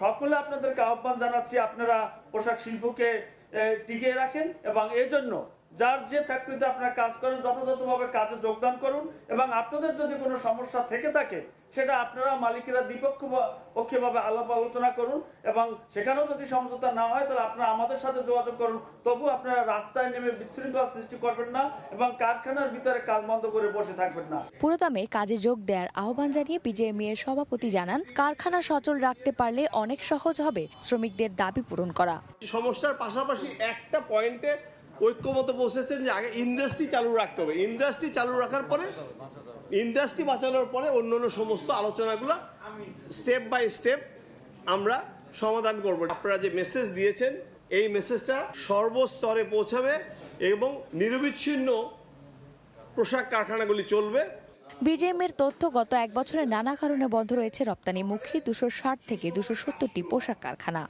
সকলে আপনাদেরকে আহ্বান জানাচ্ছি, আপনারা পোশাক শিল্পকে টিকিয়ে রাখেন এবং এই জন্য যার যে ফ্যাক্টরিতে আপনারা কাজ করেন যথাযথভাবে কাজে যোগদান করুন এবং আপনাদের যদি কোনো সমস্যা থেকে থাকে সেটা আপনারা মালিকেরা দ্বিপক্ষীয়ভাবে আলাপ আলোচনা করুন এবং সেখানেও যদি সমঝোতা না হয় তাহলে আপনারা আমাদের সাথে যোগাযোগ করুন। তবু আপনারা রাস্তায় নেমে বিশৃঙ্খলা সৃষ্টি করবেন না এবং কারখানার ভিতরে কাজ বন্ধ করে বসে থাকবেন না। পুরোদমে কাজে যোগ দেওয়ার আহ্বান জানিয়ে বিজিএমইএ এর সভাপতি জানান, কারখানা সচল রাখতে পারলে অনেক সহজ হবে শ্রমিকদের দাবি পূরণ করা। সমস্যার পাশাপাশি একটা পয়েন্টে ঐক্যমত বসেছেন যে আগে ইন্ডাস্ট্রি চালু রাখতে হবে, ইন্ডাস্ট্রি চালু রাখার পরে, ইন্ডাস্ট্রি বাঁচানোর পরে অন্যান্য সমস্ত আলোচনাগুলো স্টেপ বাই স্টেপ আমরা সমাধান করব। আপনারা যে মেসেজ দিয়েছেন এই মেসেজটা সর্বস্তরে পৌঁছাবে এবং নিরবিচ্ছিন্ন পোশাক কারখানাগুলি চলবে। বিজিএমইএর তথ্য, গত এক বছরে নানা কারণে বন্ধ রয়েছে রপ্তানিমুখী 260 থেকে 270টি পোশাক কারখানা।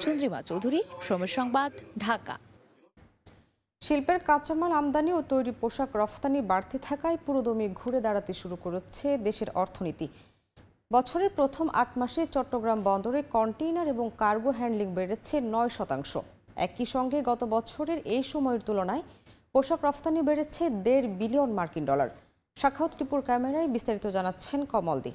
চন্দ্রিমা চৌধুরী, সময় সংবাদ, ঢাকা। শিল্পের কাঁচামাল আমদানি ও তৈরি পোশাক রফতানি বাড়তে থাকায় পুরোদমে ঘুরে দাঁড়াতে শুরু করেছে দেশের অর্থনীতি। বছরের প্রথম 8 মাসে চট্টগ্রাম বন্দরে কন্টেইনার এবং কার্গো হ্যান্ডলিং বেড়েছে 9%। একই সঙ্গে গত বছরের এই সময়ের তুলনায় পোশাক রফতানি বেড়েছে $1.5 বিলিয়ন মার্কিন ডলার। সাখাওয়াত টিপুর ক্যামেরায় বিস্তারিত জানাচ্ছেন কমল দে।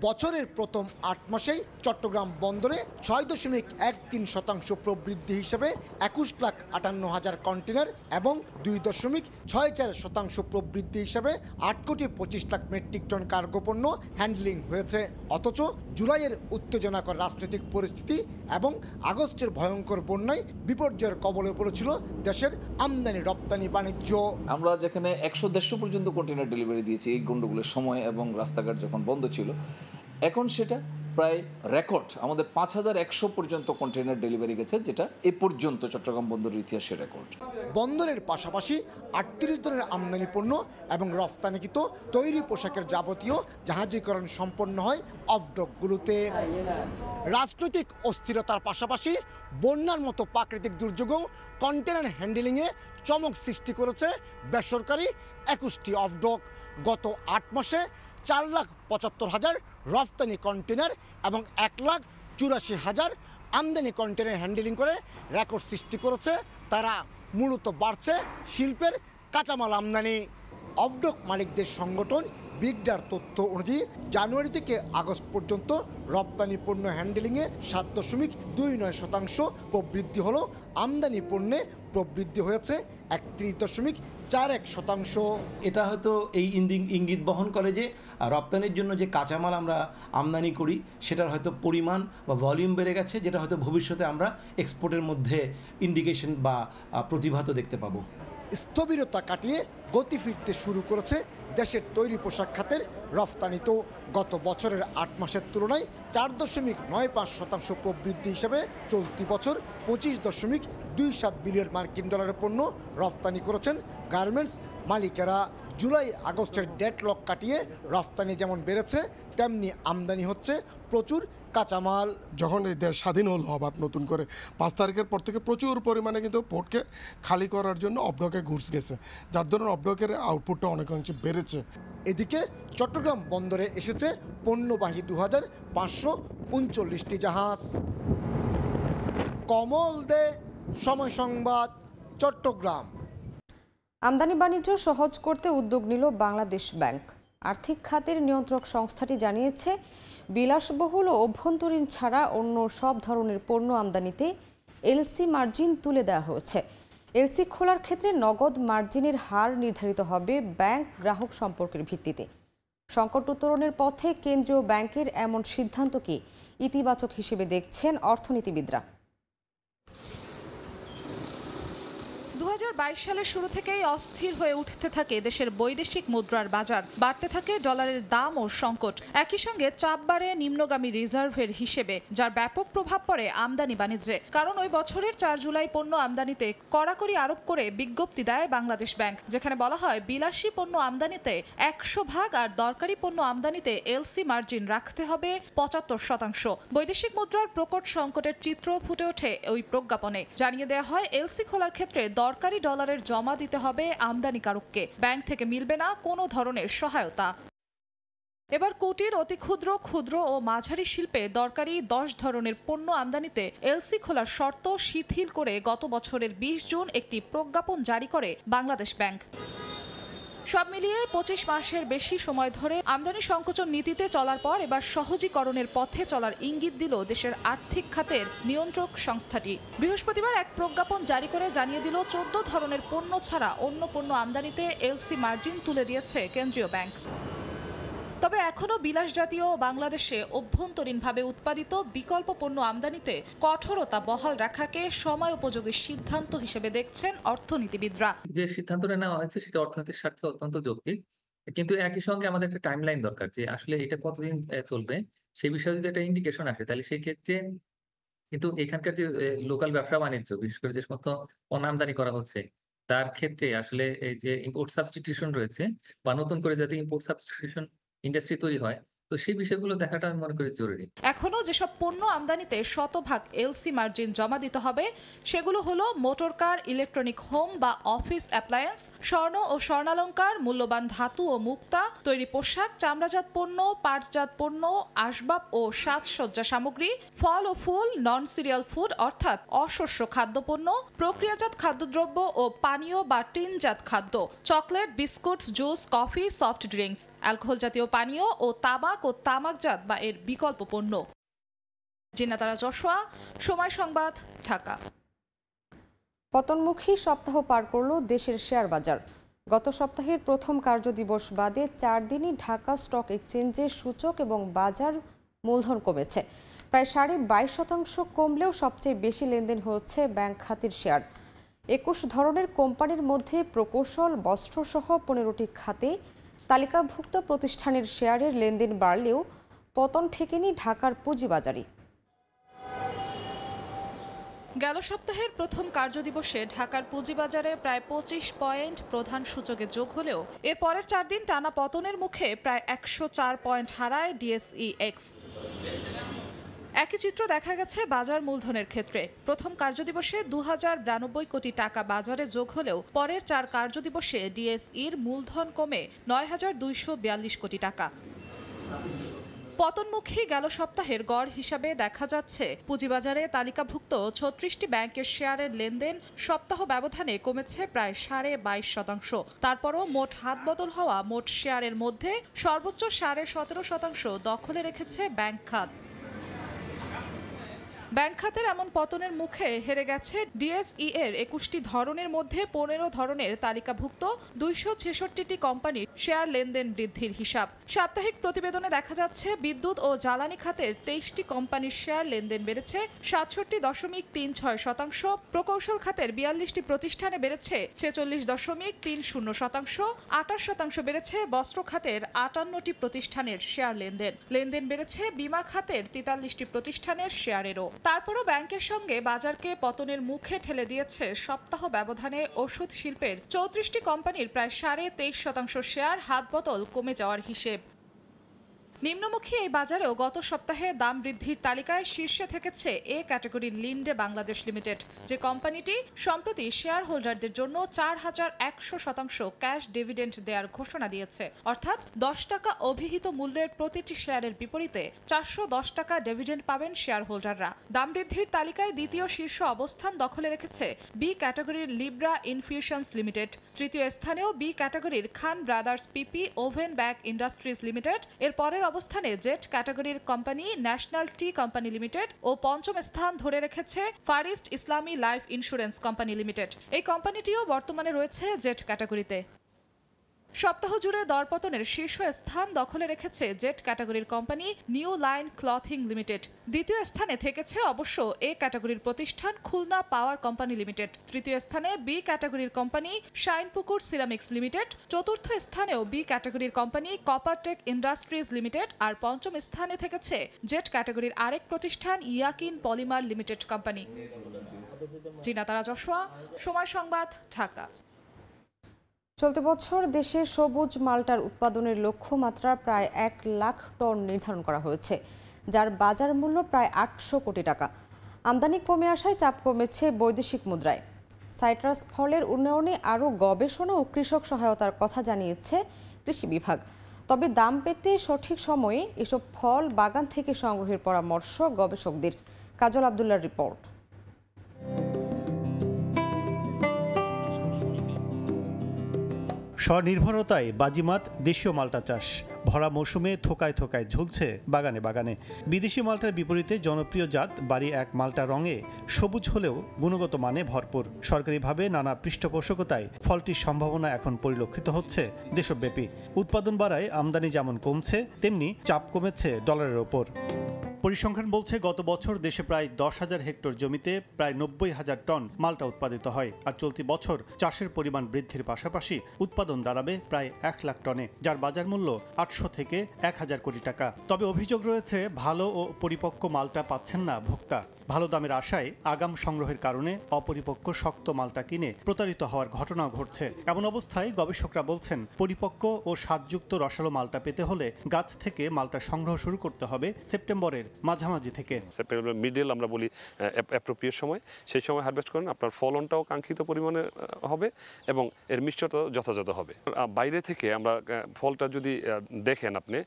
বছরের প্রথম 8 মাসেই চট্টগ্রাম বন্দরে 6.13% প্রবৃদ্ধি হিসেবে 21,58,000 কন্টেনার এবং 2.64% প্রবৃদ্ধি হিসেবে 8,25,00,000 মেট্রিক টন কার্গো পণ্য হ্যান্ডলিং হয়েছে। অথচ জুলাইয়ের উত্তেজনাকর রাজনৈতিক পরিস্থিতি এবং আগস্টের ভয়ঙ্কর বন্যায় বিপর্যয়ের কবলে পড়েছিল দেশের আমদানি রপ্তানি বাণিজ্য। আমরা যেখানে 100-150 পর্যন্ত কন্টেনার ডেলিভারি দিয়েছি এই গন্ডগোলের সময় এবং রাস্তাঘাট যখন বন্ধ ছিল, এখন সেটা প্রায় রেকর্ড আমাদের 5,100 পর্যন্ত কন্টেনার ডেলিভারি গেছে, যেটা এ পর্যন্ত চট্টগ্রাম বন্দরের ইতিহাসে রেকর্ড। বন্দরের পাশাপাশি 38 ধরনের আমদানি পণ্য এবং রফতানিকৃত তৈরি পোশাকের যাবতীয় জাহাজীকরণ সম্পন্ন হয় অফডকগুলোতে। রাজনৈতিক অস্থিরতার পাশাপাশি বন্যার মতো প্রাকৃতিক দুর্যোগও কন্টেনার হ্যান্ডেলিংয়ে চমক সৃষ্টি করেছে বেসরকারি 21টি অফডক। গত 8 মাসে 4,75,000 রফতানি কন্টেনার এবং 1,84,000 আমদানি কন্টেনার হ্যান্ডেলিং করে রেকর্ড সৃষ্টি করেছে তারা। মূলত বাড়ছে শিল্পের কাঁচামাল আমদানি। অফডক মালিকদের সংগঠন বিগডার তথ্য অনুযায়ী জানুয়ারি থেকে আগস্ট পর্যন্ত রপ্তানি পণ্য হ্যান্ডেলিংয়ে 7.29% প্রবৃদ্ধি হলো। আমদানি পণ্যে প্রবৃদ্ধি হয়েছে 31.41%। এটা হয়তো এই ইঙ্গিত বহন করে যে রপ্তানির জন্য যে কাঁচামাল আমরা আমদানি করি সেটার হয়তো পরিমাণ বা ভলিউম বেড়ে গেছে, যেটা হয়তো ভবিষ্যতে আমরা এক্সপোর্টের মধ্যে ইন্ডিকেশন বা প্রতিভাত দেখতে পাবো। স্থবিরতা কাটিয়ে গতি ফিরতে শুরু করেছে দেশের তৈরি পোশাক খাতের রফতানিতেও। গত বছরের 8 মাসের তুলনায় 4.95% প্রবৃদ্ধি হিসেবে চলতি বছর 25.27 বিলিয়ন মার্কিন ডলারের পণ্য রফতানি করেছেন গার্মেন্টস মালিকেরা। জুলাই আগস্টের ডেডলক কাটিয়ে রফতানি যেমন বেড়েছে, তেমনি আমদানি হচ্ছে প্রচুর কাঁচামাল। যখন এই দেশ স্বাধীন হলো আবার নতুন করে 5 তারিখের পর থেকে প্রচুর পরিমাণে কিন্তু পোর্টকে খালি করার জন্য অবডকে ঘুষ গেছে, যার ধরুন অবডকের আউটপুটটা অনেকাংশে বেড়েছে। এদিকে চট্টগ্রাম বন্দরে এসেছে পণ্যবাহী 2,539টি জাহাজ। কমল দে, সময় সংবাদ, চট্টগ্রাম। আমদানি বাণিজ্য সহজ করতে উদ্যোগ নিল বাংলাদেশ ব্যাংক। আর্থিক খাতের নিয়ন্ত্রক সংস্থাটি জানিয়েছে, বিলাসবহুল ও অভ্যন্তরীণ ছাড়া অন্য সব ধরনের পণ্য আমদানিতে এলসি মার্জিন তুলে দেওয়া হয়েছে। এলসি খোলার ক্ষেত্রে নগদ মার্জিনের হার নির্ধারিত হবে ব্যাংক গ্রাহক সম্পর্কের ভিত্তিতে। সংকট উত্তরণের পথে কেন্দ্রীয় ব্যাংকের এমন সিদ্ধান্তকে ইতিবাচক হিসেবে দেখছেন অর্থনীতিবিদরা। 2022 সালের শুরু থেকেই অস্থির হয়ে উঠতে থাকে দেশের বৈদেশিক মুদ্রার বাজার, বাড়তে থাকে ডলারের দাম ও সংকট। একই সঙ্গে চাপ বাড়ে নিম্নগামী রিজার্ভের হিসেবে, যার ব্যাপক প্রভাব পড়ে আমদানি বাণিজ্যে। কারণ ওই বছরের 4 জুলাই পণ্য আমদানিতে কড়াকড়ি আরোপ করে বিজ্ঞপ্তি দেয় বাংলাদেশ ব্যাংক, যেখানে বলা হয় বিলাসী পণ্য আমদানিতে 100% আর দরকারি পণ্য আমদানিতে এলসি মার্জিন রাখতে হবে 75%। বৈদেশিক মুদ্রার প্রকট সংকটের চিত্র ফুটে ওঠে ওই প্রজ্ঞাপনে। জানিয়ে দেওয়া হয়, এলসি খোলার ক্ষেত্রে দরকারি ডলারের জমা দিতে হবে আমদানিকারককে, ব্যাংক থেকে মিলবে না কোনো ধরনের সহায়তা। এবার কুটির, অতি ক্ষুদ্র, ক্ষুদ্র ও মাঝারি শিল্পে দরকারি 10 ধরনের পণ্য আমদানিতে এলসি খোলার শর্ত শিথিল করে গত বছরের 20 জুন একটি প্রজ্ঞাপন জারি করে বাংলাদেশ ব্যাংক। সব মিলিয়ে 25 মাসের বেশি সময় ধরে আমদানি সংকোচন নীতিতে চলার পর এবার সহজীকরণের পথে চলার ইঙ্গিত দিল দেশের আর্থিক খাতের নিয়ন্ত্রক সংস্থাটি। বৃহস্পতিবার এক প্রজ্ঞাপন জারি করে জানিয়ে দিল 14 ধরনের পণ্য ছাড়া অন্য পণ্য আমদানিতে এলসি মার্জিন তুলে দিয়েছে কেন্দ্রীয় ব্যাংক। তবে এখনো বিলাসজাতীয় বাংলাদেশে অভ্যন্তরীণভাবে উৎপাদিত বিকল্প পণ্য আমদানিতে কঠোরতা বহাল রাখাকে সময় উপযোগী সিদ্ধান্ত হিসেবে দেখছেন অর্থনীতিবিদরা। যে সিদ্ধান্তটা নেওয়া হয়েছে সেটা অর্থনীতির স্বার্থে অত্যন্ত যৌক্তিক, কিন্তু একই সঙ্গে আমাদের একটা টাইমলাইন দরকার যে আসলে এটা কতদিন চলবে সেই বিষয়ে যদি একটা ইন্ডিকেশন আসে, তাহলে সেই ক্ষেত্রে কিন্তু এখানকার যে লোকাল ব্যবসা বাণিজ্য, বিশেষ করে যে সমস্ত পণ্য আমদানি করা হচ্ছে তার ক্ষেত্রে আসলে এই যে ইম্পোর্ট সাবস্টিটিউশন রয়েছে বা নতুন করে যাতে ইম্পোর্ট সাবস্টিটিউশন ইন্ডাস্ট্রি তৈরি হয়, তো তো সেই বিষয়গুলো দেখাটা আমি মনে করি জরুরি। এখনো যেসব পণ্য আমদানিতে শতভাগ এলসি মার্জিন জমা দিতে হবে সেগুলো হলো মোটর কার, ইলেকট্রনিক হোম বা অফিস অ্যাপ্লায়েন্স, স্বর্ণ ও স্বর্ণালংকার, মূল্যবান ধাতু ও মুক্তা, তৈরি পোশাক, চামড়াজাত পণ্য, পাটজাত পণ্য, আসবাব ও সাজসজ্জা সামগ্রী, ফল ও ফুল, নন সিরিয়াল ফুড অর্থাৎ অশস্য খাদ্যপণ্য, প্রক্রিয়াজাত খাদ্যদ্রব্য ও পানীয় বা টিনজাত খাদ্য, chocolate, biscuit, juice, coffee, soft drinks, alcohol জাতীয় পানীয় ও তামাক ও তামাকজাত বা এর বিকল্প পণ্য। জিনাতারা জশোয়া, সময় সংবাদ, ঢাকা। পতনমুখী সপ্তাহ পার করল দেশের শেয়ার বাজার। গত সপ্তাহের প্রথম কার্যদিবস বাদে 4 দিনই ঢাকা স্টক এক্সচেঞ্জে সূচক এবং বাজার মূলধন কমেছে। প্রায় 22.5% কমলেও সবচেয়ে বেশি লেনদেন হচ্ছে ব্যাংক খাতের শেয়ার। 21 ধরনের কোম্পানির মধ্যে প্রকৌশল, বস্ত্রসহ 15টি খাতে তালিকাভুক্ত প্রতিষ্ঠানের শেয়ারের লেনদেন বাড়লেও পতন ঠেকেনি ঢাকার পুঁজিবাজারে। গেল সপ্তাহের প্রথম কার্যদিবসে ঢাকার পুঁজিবাজারে প্রায় 25 পয়েন্ট প্রধান সূচকে যোগ হলেও এর পরের 4 দিন টানা পতনের মুখে প্রায় 104 পয়েন্ট হারায় ডিএসইএক্স। একই চিত্র দেখা গেছে বাজার মূলধনের ক্ষেত্রে। প্রথম কার্যদিবসে 2092 কোটি টাকা বাজারে যোগ হলেও পরের 4 কার্যদিবসে ডিএসইর মূলধন কমে 9242 কোটি টাকা। পতনমুখী গেল সপ্তাহের গড় হিসাবে দেখা যাচ্ছে পুঁজিবাজারে তালিকাভুক্ত 36টি ব্যাংকের শেয়ারের লেনদেন সপ্তাহ ব্যবধানে কমেছে প্রায় 22.5%। তারপরও মোট হাতবদল হওয়া মোট শেয়ারের মধ্যে সর্বোচ্চ 17.5% দখলে রেখেছে ব্যাংক খাত। ব্যাংক খাতের এমন পতনের মুখে হেরে গেছে ডিএসই এর 21টি ধরনের মধ্যে 15 ধরনের তালিকাভুক্ত 266টি কোম্পানির শেয়ার লেনদেন বৃদ্ধির হিসাব। সাপ্তাহিক প্রতিবেদনে দেখা যাচ্ছে বিদ্যুৎ ও জ্বালানি খাতের 23টি কোম্পানির শেয়ার লেনদেন বেড়েছে 67.36%, প্রকৌশল খাতের 42টি প্রতিষ্ঠানে বেড়েছে 46.30%, 28% বেড়েছে বস্ত্র খাতের 58টি প্রতিষ্ঠানের শেয়ার লেনদেন বেড়েছে বিমা খাতের 43টি প্রতিষ্ঠানের শেয়ারেরও। তারপরও ব্যাংকের সঙ্গে বাজারকে পতনের মুখে ঠেলে দিয়েছে সপ্তাহ ব্যবধানে ওষুধ শিল্পের 34টি কোম্পানির প্রায় 23.5% শেয়ার হাতবদল কমে যাওয়ার হিসেব। নিম্নমুখী এই বাজারেও গত সপ্তাহে দাম বৃদ্ধির তালিকায় শীর্ষে থেকেছে এ ক্যাটাগরির লিন্ডে বাংলাদেশ লিমিটেড, যে কোম্পানিটি সম্প্রতি শেয়ার হোল্ডারদের জন্য 4100% ক্যাশ ডিভিডেন্ড দেওয়ার ঘোষণা দিয়েছে। অর্থাৎ 10 টাকা অভিহিত মূল্যের প্রতিটি শেয়ারের বিপরীতে 410 টাকা ডিভিডেন্ড পাবেন শেয়ার হোল্ডাররা। দাম বৃদ্ধির তালিকায় দ্বিতীয় শীর্ষ অবস্থান দখলে রেখেছে বি ক্যাটাগরির লিব্রা ইনফিউশনস লিমিটেড। তৃতীয় স্থানেও বি ক্যাটাগরির খান ব্রাদার্স পিপি ওভেন ব্যাগ ইন্ডাস্ট্রিজ লিমিটেড। এর পরের অবস্থানে জেট ক্যাটাগরির company national tea company limited ও পঞ্চম স্থান ধরে রেখেছে ফারিস্ট ইসলামী লাইফ ইন্স্যুরেন্স কোম্পানি লিমিটেড। এই কোম্পানিটিও বর্তমানে রয়েছে জেট ক্যাটাগরিতে। সপ্তাহ জুড়ে দরপতনের শীর্ষ স্থান দখলে রেখেছে জেট ক্যাটাগরির company new line clothing limited. দ্বিতীয় স্থানে থেকেছে অবশ্য এ ক্যাটাগরির প্রতিষ্ঠান খুলনা পাওয়ার কোম্পানি লিমিটেড। তৃতীয় স্থানে বি ক্যাটাগরির কোম্পানি শাইনপুকুর সিরামিক্স লিমিটেড। চতুর্থ স্থানেও বি ক্যাটাগরির কোম্পানি কপারটেক ইন্ডাস্ট্রিজ লিমিটেড। আর পঞ্চম স্থানে থেকেছে জেট ক্যাটাগরির আরেক প্রতিষ্ঠান ইয়াকিন পলিমার লিমিটেড কোম্পানি। জিনাতারা জশোয়া, সময় সংবাদ, ঢাকা। চলতি বছর দেশে সবুজ মাল্টার উৎপাদনের লক্ষ্যমাত্রা প্রায় 1 লাখ টন নির্ধারণ করা হয়েছে, যার বাজার মূল্য প্রায় 800 কোটি টাকা। আমদানি কমে আসায় চাপ কমেছে বৈদেশিক মুদ্রায়। সাইট্রাস ফলের উন্নয়নে আরও গবেষণা ও কৃষক সহায়তার কথা জানিয়েছে কৃষি বিভাগ। তবে দাম পেতে সঠিক সময়ে এসব ফল বাগান থেকে সংগ্রহের পরামর্শ গবেষকদের। কাজল আব্দুল্লাহর রিপোর্ট। স্বনির্ভরতায় বাজিমাত দেশীয় মাল্টা চাষ। ভরা মৌসুমে থোকায় থোকায় ঝুলছে বাগানে বাগানে। বিদেশি মাল্টার বিপরীতে জনপ্রিয় জাত বাড়ি এক মাল্টা রঙে সবুজ হলেও গুণগত মানে ভরপুর। সরকারিভাবে নানা পৃষ্ঠপোষকতায় ফলটির সম্ভাবনা এখন পরিলক্ষিত হচ্ছে দেশব্যাপী। উৎপাদন বাড়ায় আমদানি যেমন কমছে, তেমনি চাপ কমেছে ডলারের ওপর। পরিসংখ্যান বলছে গত বছর দেশে প্রায় 10,000 হেক্টর জমিতে প্রায় 90,000 টন মালটা উৎপাদিত হয়, আর চলতি বছর চাষের পরিমাণ বৃদ্ধির পাশাপাশি উৎপাদন দাঁড়াবে প্রায় 1 লাখ টনে, যার বাজার মূল্য 800 থেকে 1,000 কোটি টাকা। তবে অভিযোগ রয়েছে ভালো ও পরিপক্ক মালটা পাচ্ছেন না ভোক্তা। ভালো দামের আশায় আগাম সংগ্রহের কারণে অপরিপক্ক শক্ত মালটা কিনে প্রতারিত হওয়ার ঘটনাও ঘটছে। এমন অবস্থায় গবেষকরা বলছেন পরিপক্ক ও স্বাদযুক্ত রসালো মালটা পেতে হলে গাছ থেকে মালটা সংগ্রহ শুরু করতে হবে সেপ্টেম্বরের মাঝামাঝি থেকে। সেপ্টেম্বর মিডল আমরা বলি অ্যাপ্রোপ্রিয়েট সময়, সেই সময় হারভেস্ট করেন, আপনার ফলনটাও কাঙ্ক্ষিত পরিমাণে হবে এবং এর মিষ্টতাও যথাযথ হবে। বাইরে থেকে আমরা ফলটা যদি দেখেন আপনি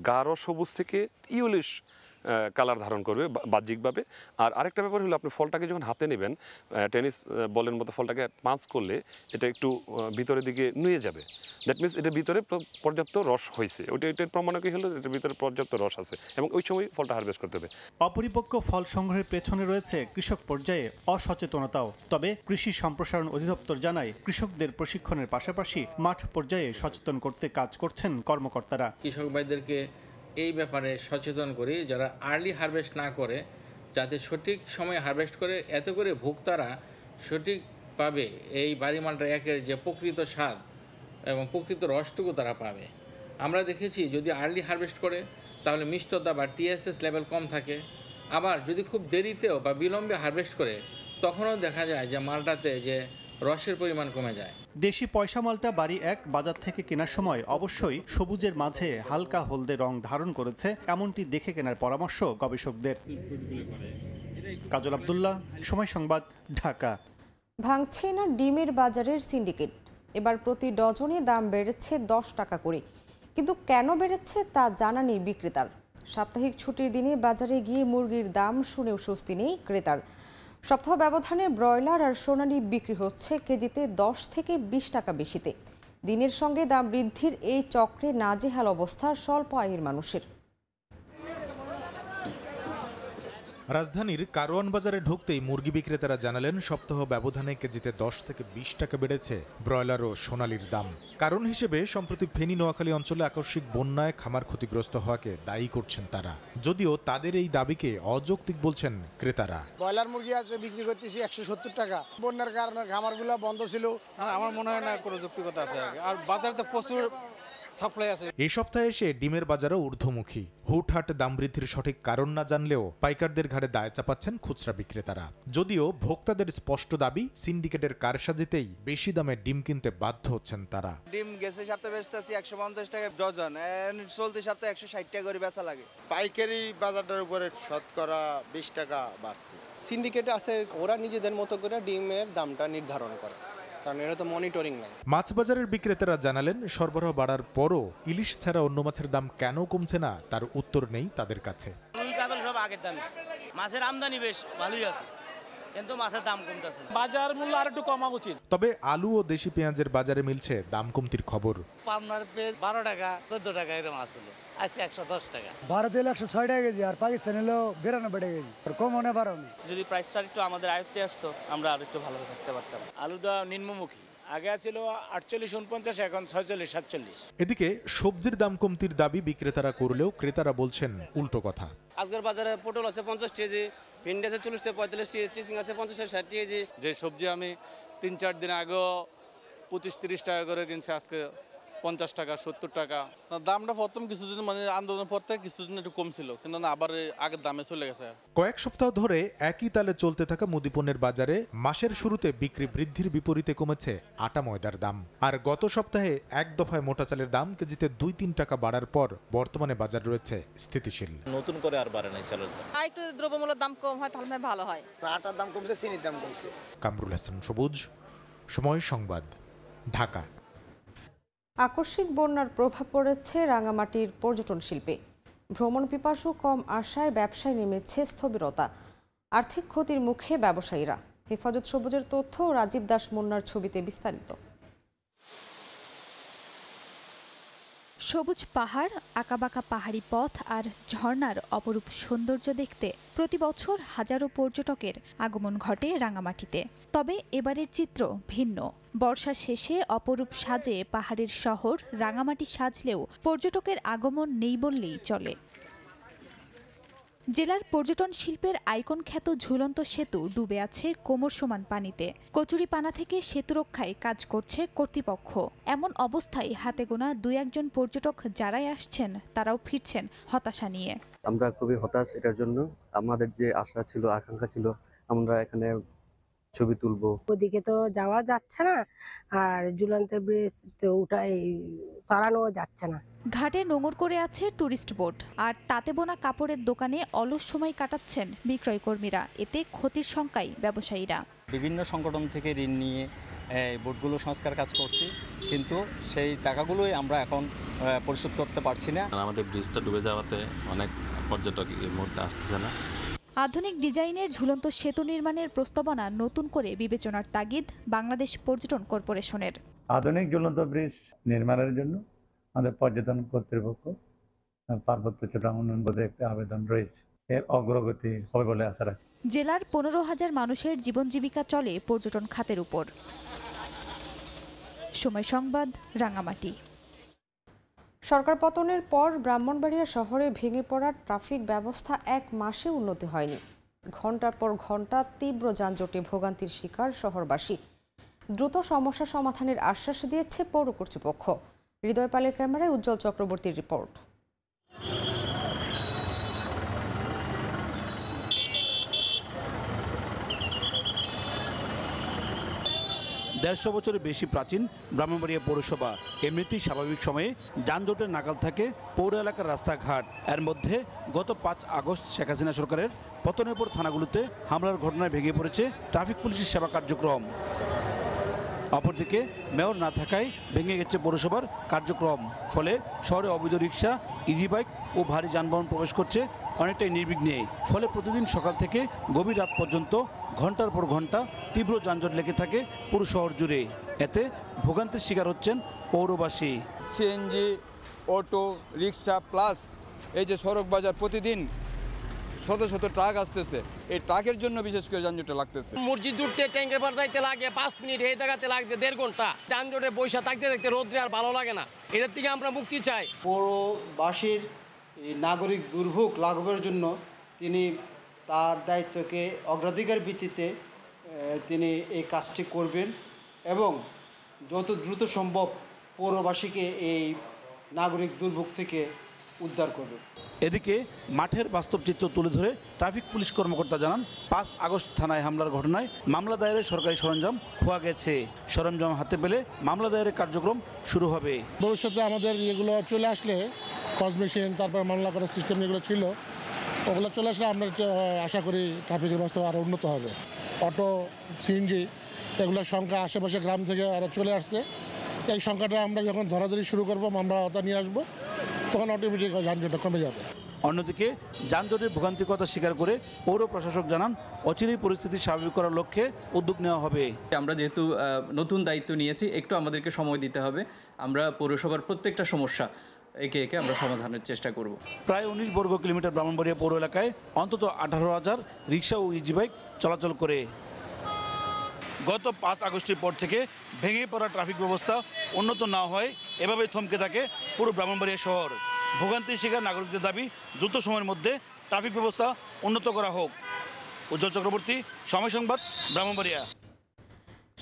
গাঢ় সবুজ থেকে ইয়েলোইশ কালার ধারণ করবে বাহ্যিকভাবে। আর আরেকটা ব্যাপার হলো আপনি ফলটাকে যখন হাতে নেবেন, টেনিস বলের মতো ফলটাকে পাঁচ করলে এটা একটু ভিতরের দিকে নুয়ে যাবে। দ্যাট মিনস এটার ভিতরে পর্যাপ্ত রস হয়েছে, এটার প্রমাণ কি হলো এটার ভিতরে পর্যাপ্ত রস আছে এবং ওই সময় ফলটা হারভেস্ট করতে হবে। অপরিপক্ক ফল সংগ্রহের পেছনে রয়েছে কৃষক পর্যায়ে অসচেতনতাও। তবে কৃষি সম্প্রসারণ অধিদপ্তর জানায় কৃষকদের প্রশিক্ষণের পাশাপাশি মাঠ পর্যায়ে সচেতন করতে কাজ করছেন কর্মকর্তারা। কৃষক ভাইদেরকে এই ব্যাপারে সচেতন করি, যারা আর্লি হারভেস্ট না করে যাতে সঠিক সময়ে হারভেস্ট করে, এতে করে ভোক্তারা সঠিকভাবে এই বাড়ি মালটা একের যে প্রকৃত স্বাদ এবং প্রকৃত রসটুকু তারা পাবে। আমরা দেখেছি যদি আর্লি হারভেস্ট করে তাহলে মিষ্টতা বা টিএসএস লেভেল কম থাকে, আবার যদি খুব দেরিতেও বা বিলম্বে হারভেস্ট করে তখনও দেখা যায় যে মালটাতে যে রসের পরিমাণ কমে যায়। দেশি পয়সা মালটা বাড়ি এক বাজার থেকে কেনার সময় অবশ্যই সবুজের মাঝে হালকা হলদে রং ধারণ করেছে এমনটি দেখে কেনার পরামর্শ গবেষকদের। কাজল আব্দুল্লাহ, সময় সংবাদ, ঢাকা। ভাঙছে না ডিমের বাজারের সিন্ডিকেট। এবার প্রতি ডজনে দাম বেড়েছে 10 টাকা করে, কিন্তু কেন বেড়েছে তা জানা নেই বিক্রেতার। সাপ্তাহিক ছুটির দিনে বাজারে গিয়ে মুরগির দাম শুনেও স্বস্তি নেই ক্রেতার। সপ্তাহ ব্যবধানে ব্রয়লার আর সোনালী বিক্রি হচ্ছে কেজিতে 10 থেকে 20 টাকা বেশিতে। দিনের সঙ্গে দাম বৃদ্ধির এই চক্রে নাজেহাল অবস্থা স্বল্প আয়ের মানুষের। রাজধানীর কারওয়ান বাজারে ঢুকতেই মুরগি বিক্রেতারা জানালেন সপ্তাহ ব্যবধানে কেজিতে 10 থেকে 20 টাকা বেড়েছে ব্রয়লার ও সোনালীর দাম। কারণ হিসেবে সম্প্রতি ফেনী নোয়াখালী অঞ্চলে আকস্মিক বন্যায় খামার ক্ষতিগ্রস্ত হওয়াকে দায়ী করছেন তারা, যদিও তাদের এই দাবিকে অযৌক্তিক বলছেন ক্রেতারা। ব্রয়লার মুরগি আজকে বিক্রি করতেছি 170 টাকা, বন্যার কারণে খামারগুলো বন্ধ ছিল। আমার মনে হয় না কোনো যৌক্তিকতা আছে, আর বাজারে প্রচুর সাপ্লাই আছে। এই সপ্তাহে এসে ডিমের বাজারও ঊর্ধ্বমুখী। হুটহাট দাম বৃদ্ধির সঠিক কারণ না জানলেও পাইকারদের ঘাড়ে দায় চাপাচ্ছেন খুচরা বিক্রেতারা। যদিও ভোক্তাদের স্পষ্ট দাবি, সিন্ডিকেটের কারসাজিতেই বেশি দামে ডিম কিনতে বাধ্য হচ্ছেন তারা। ডিম গেছে সপ্তাহে বেচতেছি 150 টাকা ডজন, চলতি সপ্তাহে 160 টাকা করে বেচা লাগে। পাইকারি বাজারটার উপরে শতকরা 20 টাকা বাড়তি। সিন্ডিকেট আছে, ওরা নিজেদের মতো করে ডিমের দামটা নির্ধারণ করে, কারণ এটা তো মনিটরিং নাই। মাছ বাজারের বিক্রেতারা জানালেন সরবরাহ বাড়ার পরও ইলিশ ছাড়া অন্য মাছের দাম কেন কমছে না তার উত্তর নেই তাদের কাছে। রুই কাতল সব আগের দামে, মাছের আমদানি বেশ ভালোই আছে, কিন্তু মাছের দাম কমতেছে। বাজার মূল্য আর একটু কমা উচিত। তবে আলু ও দেশি পেঁয়াজের বাজারে মিলছে দাম কমতির খবর। পাবনার পেঁয়াজ 12 টাকা 14 টাকা এরকম আসছিল, আজকে 110 টাকা। ভারত হলো 106 টাকা কেজি, আর পাকিস্তান হলো 92 টাকা কেজি, কম হনে পারো। যদি প্রাইসটা একটু আমাদের আয়ত্তে আসতো আমরা আর একটু ভালো থাকতে পারতাম। আলুদা নিম্নমুখী, আগে ছিল 48-49, এখন 46-47। এদিকে সবজির দাম কমতির দাবি বিক্রেতারা করলেও ক্রেতারা বলছেন উল্টো কথা। আজকের বাজারে পটল আছে 50 কেজি, ভিন্ডি আছে 40 থেকে 45 কেজি, চিচিং আছে 50-60 কেজি। যে সবজি আমি 3-4 দিন আগে 25-30 টাকা করে কিনছি, আজকে 50 টাকা 70 টাকা। দামটা প্রথম কিছুদিন মানে আন্দোলনের পর থেকে কিছুদিন একটু কম ছিল, কিন্তু আবার আগের দামে চলে গেছে। কয়েক সপ্তাহ ধরে একই তালে চলতে থাকা মুদিপণ্যের বাজারে মাসের শুরুতে বিক্রি বৃদ্ধির বিপরীতে কমেছে আটা ময়দার দাম। আর গত সপ্তাহে এক দফায় মোটা চালের দাম কেজিতে 2-3 টাকা বাড়ার পর বর্তমানে বাজার রয়েছে স্থিতিশীল। নতুন করে আর বাড়ে নাই চালের দাম। একটু দ্রব্যমূল্যের দাম কম হয় তাহলে ভালো হয়। আটার দাম কমছে, চিনির দাম কমছে। কামরুল হাসান সবুজ, সময় সংবাদ, ঢাকা। আকস্মিক বন্যার প্রভাব পড়েছে রাঙামাটির পর্যটন শিল্পে। ভ্রমণ পিপাসু কম আশায় ব্যবসায় নেমেছে স্থবিরতা। আর্থিক ক্ষতির মুখে ব্যবসায়ীরা। হেফাজত সবুজের তথ্য ও রাজীব দাস মুন্নার ছবিতে বিস্তারিত। সবুজ পাহাড়, আঁকাবাঁকা পাহাড়ি পথ আর ঝর্ণার অপরূপ সৌন্দর্য দেখতে প্রতি বছর হাজারো পর্যটকের আগমন ঘটে রাঙামাটিতে। তবে এবারের চিত্র ভিন্ন। বর্ষা শেষে অপরূপ সাজে পাহাড়ের শহর রাঙামাটি সাজলেও পর্যটকের আগমন নেই বললেই চলে। জেলার পর্যটন শিল্পের আইকন খ্যাত ঝুলন্ত সেতু ডুবে আছে কোমর সমান পানিতে। কচুরিপানা থেকে সেতু রক্ষায় কাজ করছে কর্তৃপক্ষ। এমন অবস্থায় হাতে গোনা 2-1 পর্যটক যারাই আসছেন তারাও ফিরছেন হতাশা নিয়ে। আমরা খুবই হতাশ এটার জন্য। আমাদের যে আশা ছিল, আকাঙ্ক্ষা ছিল আমরা এখানে ছবি তুলবো, ওদিকে তো যাওয়া যাচ্ছে না, আর ঝুলন্ত ব্রিজ তো ওটাই সরানো যাচ্ছে না। ঘাটে নোঙর করে আছে টুরিস্ট বোট, আর তাতে বোনা কাপড়ের দোকানে অলস সময় কাটাচ্ছেন বিক্রয় কর্মীরা। এতে ক্ষতির শঙ্কায় ব্যবসায়ীরা। বিভিন্ন সংগঠন থেকে ঋণ নিয়ে বোটগুলো সংস্কার কাজ করছি, কিন্তু সেই টাকাগুলোই আমরা এখন পরিশোধ করতে পারছি না। আমাদের ব্রিজটা ডুবে যাওয়াতে অনেক পর্যটক এই মুহূর্তে আসতেছে না। আধুনিক ডিজাইনের ঝুলন্ত সেতু নির্মাণের প্রস্তাবনা নতুন করে বিবেচনার তাগিদ বাংলাদেশ পর্যটন কর্পোরেশনের। আধুনিক ঝুলন্ত ব্রিজ নির্মাণের জন্য আমাদের পর্যটন কর্তৃপক্ষ পার্বত্য চট্টগ্রাম উন্নয়ন বোর্ডে একটা আবেদন রয়েছে, এর অগ্রগতি হবে বলে আশা রাখি। জেলার 15,000 মানুষের জীবন জীবিকা চলে পর্যটন খাতের উপর। সময় সংবাদ, রাঙামাটি। সরকার পতনের পর ব্রাহ্মণবাড়িয়া শহরে ভেঙে পড়া ট্রাফিক ব্যবস্থা 1 মাসে উন্নতি হয়নি। ঘণ্টার পর ঘণ্টা তীব্র যানজটে ভোগান্তির শিকার শহরবাসী। দ্রুত সমস্যা সমাধানের আশ্বাস দিয়েছে পৌর কর্তৃপক্ষ। হৃদয় পালের ক্যামেরায় উজ্জ্বল চক্রবর্তীর রিপোর্ট। 150 বছরের বেশি প্রাচীন ব্রাহ্মণবাড়িয়া পৌরসভা এমনিতেই স্বাভাবিক সময়ে যানজটের নাগাল থাকে পৌর এলাকার রাস্তাঘাট। এর মধ্যে গত 5 আগস্ট শেখ হাসিনা সরকারের পতনের পর থানাগুলোতে হামলার ঘটনায় ভেঙে পড়েছে ট্রাফিক পুলিশের সেবা কার্যক্রম। অপরদিকে মেয়র না থাকায় ভেঙে গেছে পৌরসভার কার্যক্রম। ফলে শহরে অবৈধ রিক্সা, ইজি বাইক ও ভারী যানবাহন প্রবেশ করছে অনেকটাই নির্বিঘ্নে। ফলে প্রতিদিন সকাল থেকে গভীর রাত পর্যন্ত ঘন্টার পর ঘন্টা তীব্র যানজট লেগে থাকে পুরো শহর জুড়ে। এতে ভোগান্তির শিকার হচ্ছেন পৌরবাসী। সিএনজি, অটো রিক্সা প্লাস এই যে সড়ক বাজার প্রতিদিন শত শত ট্রাক আসতেছে, এই ট্রাকের জন্য বিশেষ করে যানজটে লাগতেছে। মসজিদ উঠতে ট্যাঙ্কের পর যাইতে লাগে 5 মিনিট, এই জায়গাতে লাগতে 1.5 ঘন্টা। যানজটে বৈশা থাকতে থাকতে রোদ্রে আর ভালো লাগে না। এটার থেকে আমরা মুক্তি চাই। পৌরবাসীর নাগরিক দুর্ভোগ লাঘবের জন্য তিনি তার দায়িত্বকে অগ্রাধিকার ভিত্তিতে তিনি এই কাজটি করবেন এবং যত দ্রুত সম্ভব পৌরবাসীকে এই নাগরিক দুর্ভোগ থেকে উদ্ধার করবে। এদিকে মাঠের বাস্তব চিত্র তুলে ধরে ট্রাফিক পুলিশ কর্মকর্তা জানান, 5 আগস্ট থানায় হামলার ঘটনায় মামলা দায়েরের সরকারি সরঞ্জাম খোয়া গেছে। সরঞ্জাম হাতে পেলে মামলা দায়েরের কার্যক্রম শুরু হবে। ভবিষ্যতে আমাদের এগুলো চলে আসলে কজ মেশিন, তারপর মামলা করার সিস্টেম যেগুলো ছিল ওগুলো চলে আসলে আমরা আশা করি ট্রাফিকের ব্যবস্থা আরও উন্নত হবে। অটো, সিএনজি এগুলোর সংখ্যা আশেপাশে গ্রাম থেকে আরও চলে আসছে। এই সংখ্যাটা আমরা যখন ধরাধরি শুরু করবো, মামলা আওতা নিয়ে আসবো, তখন অটোমেটিক যানজটটা কমে যাবে। অন্যদিকে যানজটের ভোগান্তিকতা স্বীকার করে পৌর প্রশাসক জানান, অচিরেই পরিস্থিতি স্বাভাবিক করার লক্ষ্যে উদ্যোগ নেওয়া হবে। আমরা যেহেতু নতুন দায়িত্ব নিয়েছি, একটু আমাদেরকে সময় দিতে হবে। আমরা পৌরসভার প্রত্যেকটা সমস্যা একে একে আমরা সমাধানের চেষ্টা করব। প্রায় 19 বর্গ কিলোমিটার ব্রাহ্মণবাড়িয়া পৌর এলাকায় অন্তত 18,000 রিক্সা ও ইজি বাইক চলাচল করে। গত 5 আগস্টের পর থেকে ভেঙে পড়া ট্রাফিক ব্যবস্থা উন্নত না হয় এভাবে থমকে থাকে পুরো ব্রাহ্মণবাড়িয়া শহর। ভোগান্তির শিকার নাগরিকদের দাবি, দ্রুত সময়ের মধ্যে ট্রাফিক ব্যবস্থা উন্নত করা হোক। উজ্জ্বল চক্রবর্তী, সময় সংবাদ, ব্রাহ্মণবাড়িয়া।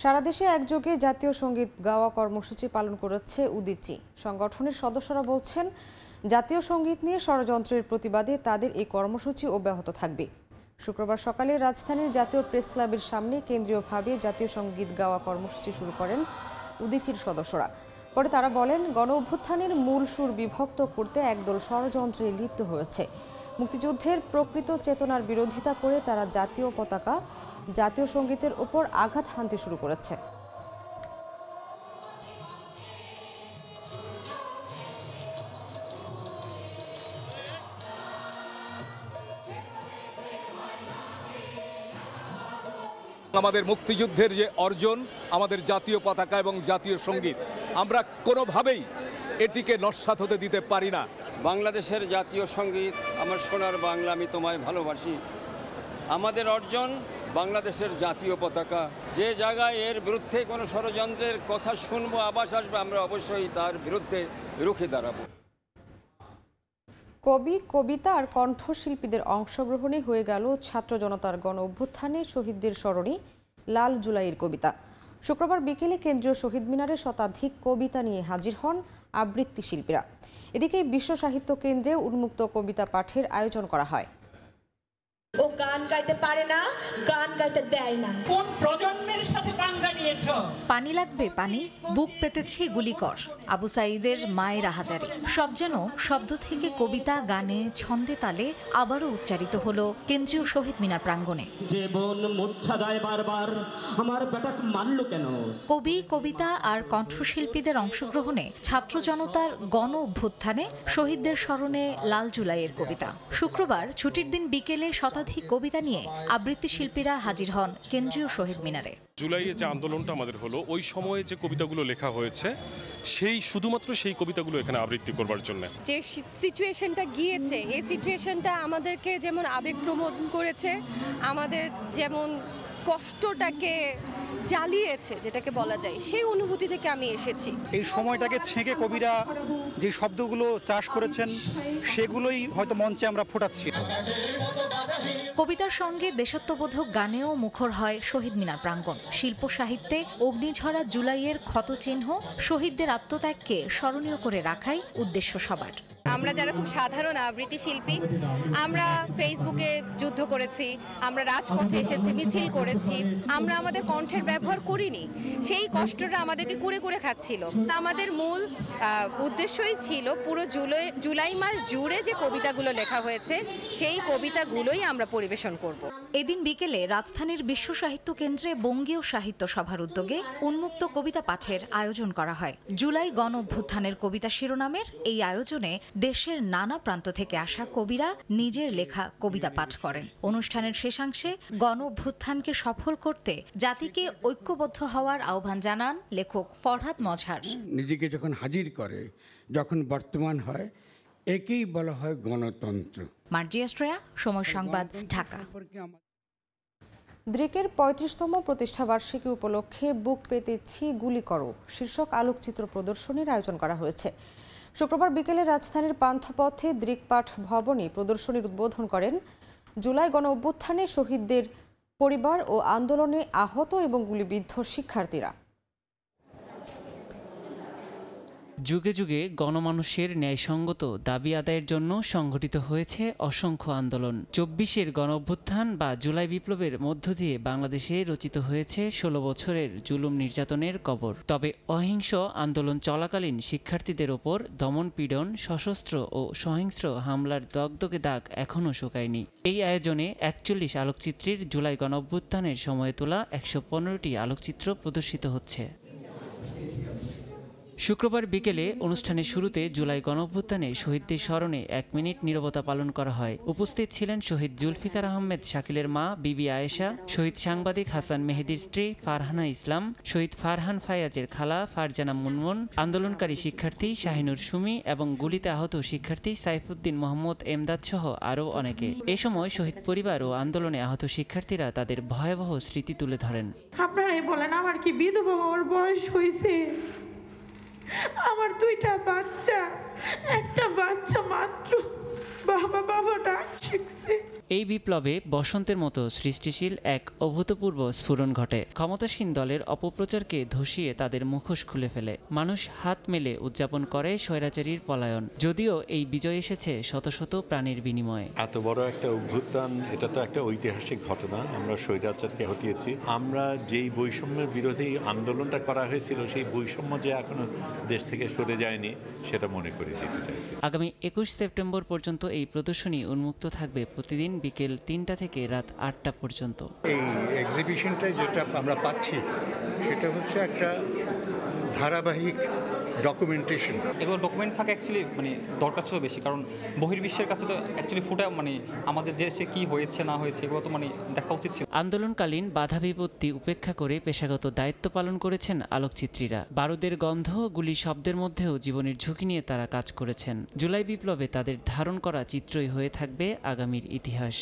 সারা দেশে একযোগে জাতীয় সঙ্গীত গাওয়া কর্মসূচি পালন করেছে উদীচী। সংগঠনের সদস্যরা বলছেন, জাতীয় সঙ্গীত নিয়ে ষড়যন্ত্রের প্রতিবাদে তাদের এই কর্মসূচি অব্যাহত থাকবে। শুক্রবার সকালে রাজধানীর জাতীয় প্রেস ক্লাবের সামনে কেন্দ্রীয়ভাবে জাতীয় সঙ্গীত গাওয়া কর্মসূচি শুরু করেন উদীচীর সদস্যরা। পরে তারা বলেন, গণ অভ্যুত্থানের মূল সুর বিভক্ত করতে একদল ষড়যন্ত্রে লিপ্ত হয়েছে। মুক্তিযুদ্ধের প্রকৃত চেতনার বিরোধিতা করে তারা জাতীয় পতাকা, জাতীয় সঙ্গীতের ওপর আঘাত হানতে শুরু করেছে। আমাদের মুক্তিযুদ্ধের যে অর্জন, আমাদের জাতীয় পতাকা এবং জাতীয় সঙ্গীত, আমরা কোনোভাবেই এটিকে নস্যাৎ হতে দিতে পারি না। বাংলাদেশের জাতীয় সঙ্গীত আমার সোনার বাংলা আমি তোমায় ভালোবাসি, আমাদের অর্জন বাংলাদেশের জাতীয় পতাকা। যে জায়গায় এর বিরুদ্ধে কোনো ষড়যন্ত্রের কথা শুনবো, আভাস আসবে, আমরা অবশ্যই তার বিরুদ্ধে রুখে দাঁড়াবো। কবি, কবিতা আর কণ্ঠশিল্পীদের অংশগ্রহণে হয়ে গেল ছাত্র জনতার গণ অভ্যুত্থানে শহীদদের স্মরণে লাল জুলাইয়ের কবিতা। শুক্রবার বিকেলে কেন্দ্রীয় শহীদ মিনারে শতাধিক কবিতা নিয়ে হাজির হন আবৃত্তি শিল্পীরা। এদিকে বিশ্ব সাহিত্য কেন্দ্রে উন্মুক্ত কবিতা পাঠের আয়োজন করা হয়। ও গান গাইতে পারে না, গান গাইতে দেয় না। কোন প্রজন্মের সাথে পাঙ্গা নিয়েছো? পানি লাগবে পানি, বুক পেতেছে গুলিকর, আবু সাঈদের মায়ের হাজারি। সব যেন শব্দ থেকে কবিতা, গানে, ছন্দে তালে আবারও উচ্চারিত হলো কেন্দ্রীয় শহীদ মিনার প্রাঙ্গণে। যে বোন মূর্ছা যায় বারবার, আমার বেটাকে মারলো কেন? কবি, কবিতা আর কণ্ঠশিল্পীদের অংশগ্রহণে ছাত্র জনতার গণ অভ্যুত্থানে শহীদদের স্মরণে লাল জুলাইয়ের কবিতা। শুক্রবার ছুটির দিন বিকেলে শতাধিক কবিতা নিয়ে আবৃত্তি শিল্পীরা হাজির হন কেন্দ্রীয় শহীদ মিনারে। জুলাইয়ে যে আন্দোলনটা আমাদের হলো, ওই সময়ে যে কবিতাগুলো লেখা হয়েছে শুধুমাত্র সেই কবিতাগুলো এখানে আবৃত্তি করবার জন্য। যে সিচুয়েশনটা গিয়েছে, এই সিচুয়েশনটা আমাদেরকে যেমন আবেগপ্রবণ করেছে, আমাদের যেমন কষ্টটাকে জ্বালিয়েছে, যেটাকে বলা যায়, সেই অনুভূতি থেকে আমি এসেছি। এই সময়টাকে ছেঁকে কবিরা যে শব্দগুলো চাষ করেছেন সেগুলোই হয়তো মঞ্চে আমরা ফোটাচ্ছি। কবিতার সঙ্গে দেশাত্মবোধক গানেও মুখর হয় শহীদ মিনার প্রাঙ্গণ। শিল্প সাহিত্যে অগ্নিঝরা জুলাইয়ের ক্ষতচিহ্ন, শহীদদের আত্মত্যাগকে স্মরণীয় করে রাখাই উদ্দেশ্য সবার। আমরা যারা খুব সাধারণ আবৃত্তি শিল্পী, আমরা ফেসবুকে যুদ্ধ করেছি, আমরা রাজপথে এসেছি, মিছিল করেছি, আমরা আমাদের কণ্ঠের ব্যবহার করিনি। সেই কষ্টটা আমাদেরকে কুড়ে কুড়ে খাচ্ছিল। আমাদের মূল উদ্দেশ্যই ছিল পুরো জুলাই মাস জুড়ে যে কবিতাগুলো লেখা হয়েছে সেই কবিতাগুলোই আমরা পরিবেশন করব। এদিন বিকেলে রাজধানীর বিশ্ব সাহিত্য কেন্দ্রে বঙ্গীয় সাহিত্য সভার উদ্যোগে উন্মুক্ত কবিতা পাঠের আয়োজন করা হয়। জুলাই গণ অভ্যুত্থানের কবিতা শিরোনামের এই আয়োজনে দেশের নানা প্রান্ত থেকে আসা কবিরা নিজের লেখা কবিতা পাঠ করেন। অনুষ্ঠানের শেষাংশে গণ অভ্যুত্থানকে সফল করতে জাতিকে ঐক্যবদ্ধ হওয়ার আহ্বান জানান লেখক ফরহাদ মজহার। নিজেকে যখন হাজির করে, যখন বর্তমান হয়, একেই বলা হয় গণতন্ত্র। মার্জিয়া শ্রেয়া, সময় সংবাদ, ঢাকা। দ্রিকের ৩৫তম প্রতিষ্ঠাবার্ষিকী উপলক্ষে বুক পেতেছি গুলি করো শীর্ষক আলোকচিত্র প্রদর্শনীর আয়োজন করা হয়েছে। শুক্রবার বিকেলে রাজধানীর পান্থপথে দৃকপাঠ ভবনে প্রদর্শনীর উদ্বোধন করেন জুলাই গণ অভ্যুত্থানে শহীদদের পরিবার ও আন্দোলনে আহত এবং গুলিবিদ্ধ শিক্ষার্থীরা। যুগে যুগে গণমানুষের ন্যায়সঙ্গত দাবি আদায়ের জন্য সংগঠিত হয়েছে অসংখ্য আন্দোলন। ২৪-এর গণ অভ্যুত্থান বা জুলাই বিপ্লবের মধ্য দিয়ে বাংলাদেশে রচিত হয়েছে ১৬ বছরের জুলুম নির্যাতনের কবর। তবে অহিংস আন্দোলন চলাকালীন শিক্ষার্থীদের ওপর দমন পীড়ন, সশস্ত্র ও সহিংস্র হামলার দগদগে দাগ এখনও শুকায়নি। এই আয়োজনে ৪১ আলোকচিত্রীর জুলাই গণ অভ্যুত্থানের সময়ে তোলা ১১৫টি আলোকচিত্র প্রদর্শিত হচ্ছে। শুক্রবার বিকেলে অনুষ্ঠানের শুরুতে জুলাই গণঅভ্যুত্থানে শহীদদের স্মরণে ১ মিনিট নীরবতা পালন করা হয়। উপস্থিত ছিলেন শহীদ জুলফিকার আহমেদ শাকিলের মা বিবি আয়েশা, শহীদ সাংবাদিক হাসান মেহেদীর স্ত্রী ফারহানা ইসলাম, শহীদ ফারহান ফায়াজের খালা ফারজানা মুনমুন, আন্দোলনকারী শিক্ষার্থী শাহিনুর সুমি এবং গুলিতে আহত শিক্ষার্থী সাইফুদ্দিন মোহাম্মদ এমদাদ সহ আরও অনেকে। এ সময় শহীদ পরিবার ও আন্দোলনে আহত শিক্ষার্থীরা তাদের ভয়াবহ স্মৃতি তুলে ধরেন। আপনারাই বলেন, আমার কি বিধবা হওয়ার বয়স হয়েছে? আমার 2টা বাচ্চা, একটা বাচ্চা মাত্র বাবা ডাক শিখছে। এই বিপ্লবে বসন্তের মতো সৃষ্টিশীল এক অভূতপূর্ব স্ফুরণ ঘটে। ক্ষমতাসীন দলের অপপ্রচারকে ধসিয়ে তাদের মুখোশ খুলে ফেলে। মানুষ হাত মেলে উদযাপন করে স্বৈরাচারীর পলায়ন। যদিও এই বিজয় এসেছে শত শত প্রাণের বিনিময়ে। এত বড় একটা অভ্যুত্থান, এটা তো একটা ঐতিহাসিক ঘটনা। আমরা স্বৈরাচারকে হটিয়েছি। আমরা যেই বৈষম্যের বিরোধী আন্দোলনটা করা হয়েছিল, সেই বৈষম্য যে এখনো দেশ থেকে সরে যায়নি, সেটা মনে করে দিতে চাইছি। আগামী ২১ সেপ্টেম্বর পর্যন্ত এই প্রদর্শনী উন্মুক্ত থাকবে প্রতিদিন বিকেল ৩টা থেকে রাত ৮টা পর্যন্ত। এই এক্সিবিশনটা যেটা আমরা পাচ্ছি সেটা হচ্ছে একটা ধারাবাহিক ডকুমেন্টেশন। এগুলো ডকুমেন্ট থাকা অ্যাকচুয়ালি দরকার ছিল বেশি, কারণ বহির্বিশ্বের কাছে তো অ্যাকচুয়ালি ফুটা আমাদের দেশে কি হয়েছে না হয়েছে এগুলো তো দেখা উচিত ছিল। আন্দোলনকালীন বাধা বিপত্তি উপেক্ষা করে পেশাগত দায়িত্ব পালন করেছেন আলোকচিত্রীরা। বারুদের গন্ধ, গুলি শব্দের মধ্যেও জীবনের ঝুঁকি নিয়ে তারা কাজ করেছেন। জুলাই বিপ্লবে তাদের ধারণ করা চিত্রই হয়ে থাকবে আগামীর ইতিহাস।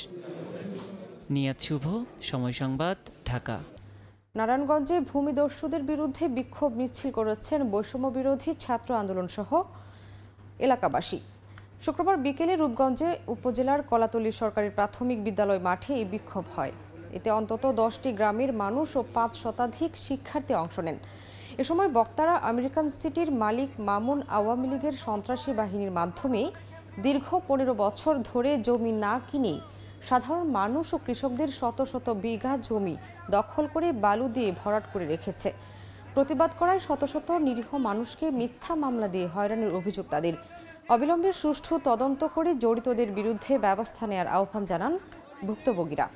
নিয়াত শুভ, সময় সংবাদ, ঢাকা। নারায়ণগঞ্জে ভূমিদস্যুদের বিরুদ্ধে বিক্ষোভ মিছিল করেছেন বৈষম্য বিরোধী ছাত্র আন্দোলন সহ এলাকাবাসী। শুক্রবার বিকেলে রূপগঞ্জে উপজেলার কলাতলী সরকারি প্রাথমিক বিদ্যালয় মাঠে এই বিক্ষোভ হয়। এতে অন্তত 10টি গ্রামের মানুষ ও 5 শতাধিক শিক্ষার্থী অংশ নেন। এ সময় বক্তারা আমেরিকান সিটির মালিক মামুন আওয়ামী লীগের সন্ত্রাসী বাহিনীর মাধ্যমে দীর্ঘ 15 বছর ধরে জমি না কিনে সাধারণ মানুষ ও কৃষকদের শত শত বিঘা জমি দখল করে বালু দিয়ে ভরাট করে রেখেছে। প্রতিবাদ করায় শত শত নিরীহ মানুষকে মিথ্যা মামলা দিয়ে হয়রানির অভিযোগ তাদের। অবিলম্বে সুষ্ঠু তদন্ত করে জড়িতদের বিরুদ্ধে ব্যবস্থা নেওয়ার আহ্বান জানান ভুক্তভোগীরা।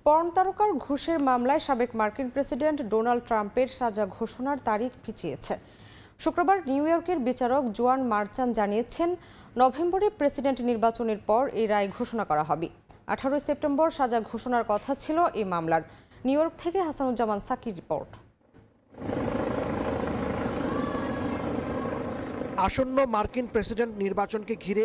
পর্ন তারকার ঘুষের মামলায় সাবেক মার্কিন প্রেসিডেন্ট ডোনাল্ড ট্রাম্পের সাজা ঘোষণার তারিখ পিছিয়েছে। শুক্রবার নিউ ইয়র্কের বিচারক জোয়ান মার্চান জানিয়েছেন, নভেম্বরে প্রেসিডেন্ট নির্বাচনের পর এই রায় ঘোষণা করা হবে। 18 সেপ্টেম্বর সাজা ঘোষণার কথা ছিল এই মামলার। নিউ ইয়র্ক থেকে হাসানুজ্জামান সাকির রিপোর্ট। আসন্ন মার্কিন প্রেসিডেন্ট নির্বাচনকে ঘিরে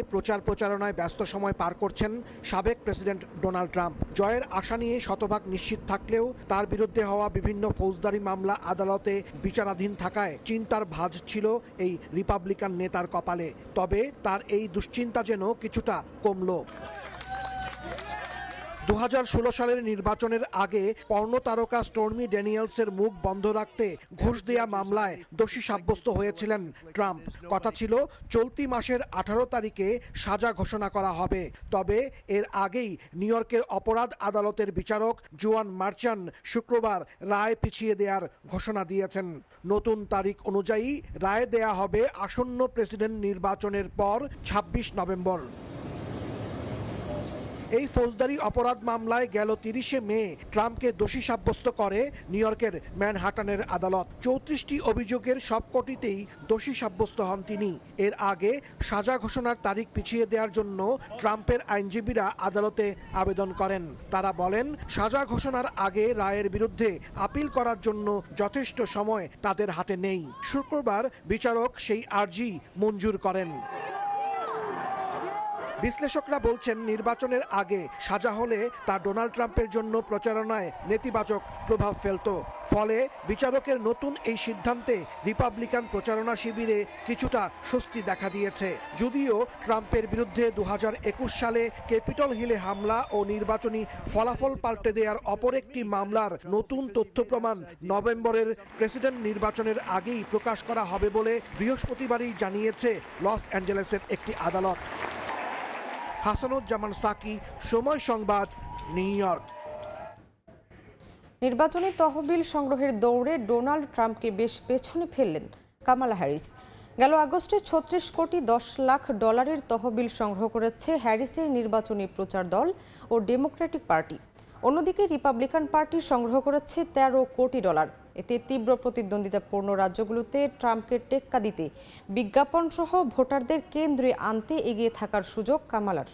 প্রচারণায় ব্যস্ত সময় পার করছেন সাবেক প্রেসিডেন্ট ডোনাল্ড ট্রাম্প। জয়ের আশা নিয়ে শতভাগ নিশ্চিত থাকলেও তার বিরুদ্ধে হওয়া বিভিন্ন ফৌজদারি মামলা আদালতে বিচারাধীন থাকায় চিন্তার ভাঁজ ছিল এই রিপাবলিকান নেতার কপালে। তবে তার এই দুশ্চিন্তা যেন কিছুটা কমল। 2016 সালের নির্বাচনের আগে পর্ন তারকা স্টর্মি ড্যানিয়েলসের মুখ বন্ধ রাখতে ঘুষ দেয়া মামলায় দোষী সাব্যস্ত হয়েছিলেন ট্রাম্প। কথা ছিল চলতি মাসের 18 তারিখে সাজা ঘোষণা করা হবে। তবে এর আগেই নিউ ইয়র্কের অপরাধ আদালতের বিচারক জোয়ান মার্চান শুক্রবার রায় পিছিয়ে দেওয়ার ঘোষণা দিয়েছেন। নতুন তারিখ অনুযায়ী রায় দেয়া হবে আসন্ন প্রেসিডেন্ট নির্বাচনের পর 26 নভেম্বর। এই ফৌজদারি অপরাধ মামলায় গেল 30 মে ট্রাম্পকে দোষী সাব্যস্ত করে নিউ ইয়র্কের ম্যানহাটানের আদালত। 34টি অভিযোগের সবকটিতেই দোষী সাব্যস্ত হন তিনি। এর আগে সাজা ঘোষণার তারিখ পিছিয়ে দেওয়ার জন্য ট্রাম্পের আইনজীবীরা আদালতে আবেদন করেন। তারা বলেন, সাজা ঘোষণার আগে রায়ের বিরুদ্ধে আপিল করার জন্য যথেষ্ট সময় তাদের হাতে নেই। শুক্রবার বিচারক সেই আর্জি মঞ্জুর করেন। বিশ্লেষকরা বলছেন, নির্বাচনের আগে সাজা হলে তা ডোনাল্ড ট্রাম্পের জন্য প্রচারণায় নেতিবাচক প্রভাব ফেলত। ফলে বিচারকের নতুন এই সিদ্ধান্তে রিপাবলিকান প্রচারণা শিবিরে কিছুটা স্বস্তি দেখা দিয়েছে। যদিও ট্রাম্পের বিরুদ্ধে 2021 সালে ক্যাপিটল হিলে হামলা ও নির্বাচনী ফলাফল পাল্টে দেওয়ার অপর একটি মামলার নতুন তথ্য প্রমাণ নভেম্বরের প্রেসিডেন্ট নির্বাচনের আগেই প্রকাশ করা হবে বলে বৃহস্পতিবারই জানিয়েছে লস অ্যাঞ্জেলেসের একটি আদালত। হাসানুজ্জামান সাকি, সময় সংবাদ, নিউ ইয়র্ক। নির্বাচনী তহবিল সংগ্রহের দৌড়ে ডোনাল্ড ট্রাম্পকে বেশ পেছনে ফেললেন কামালা হ্যারিস। গেল আগস্টে 36 কোটি 10 লাখ ডলারের তহবিল সংগ্রহ করেছে হ্যারিসের নির্বাচনী প্রচার দল ও ডেমোক্রেটিক পার্টি। অন্যদিকে রিপাবলিকান পার্টি সংগ্রহ করেছে 13 কোটি ডলার। এতে তীব্র প্রতিদ্বন্দ্বিতাপূর্ণ রাজ্যগুলোতে ট্রাম্পকে টেক্কা দিতে বিজ্ঞাপন সহ ভোটারদের কেন্দ্রে আনতে এগিয়ে থাকার সুযোগ কামালার।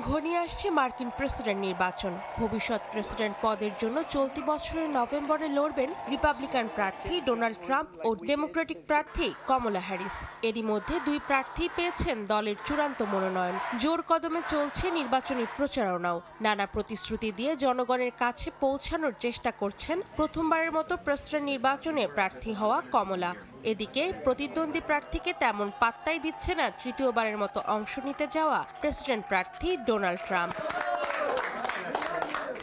ঘনিয়ে আসছে মার্কিন প্রেসিডেন্ট নির্বাচন। ভবিষ্যৎ প্রেসিডেন্ট পদের জন্য চলতি বছরের নভেম্বরে লড়বেন রিপাবলিকান প্রার্থী ডোনাল্ড ট্রাম্প ও ডেমোক্রেটিক প্রার্থী কমলা হ্যারিস। এরই মধ্যে দুই প্রার্থী পেয়েছেন দলের চূড়ান্ত মনোনয়ন। জোর কদমে চলছে নির্বাচনী প্রচারণাও। নানা প্রতিশ্রুতি দিয়ে জনগণের কাছে পৌঁছানোর চেষ্টা করছেন প্রথমবারের মতো প্রেসিডেন্ট নির্বাচনে প্রার্থী হওয়া কমলা। এদিকে প্রতিদ্বন্দ্বী প্রার্থীকে তেমন পাত্তাই দিচ্ছে না তৃতীয়বারের মতো অংশ নিতে যাওয়া প্রেসিডেন্ট প্রার্থী ডোনাল্ড ট্রাম্প।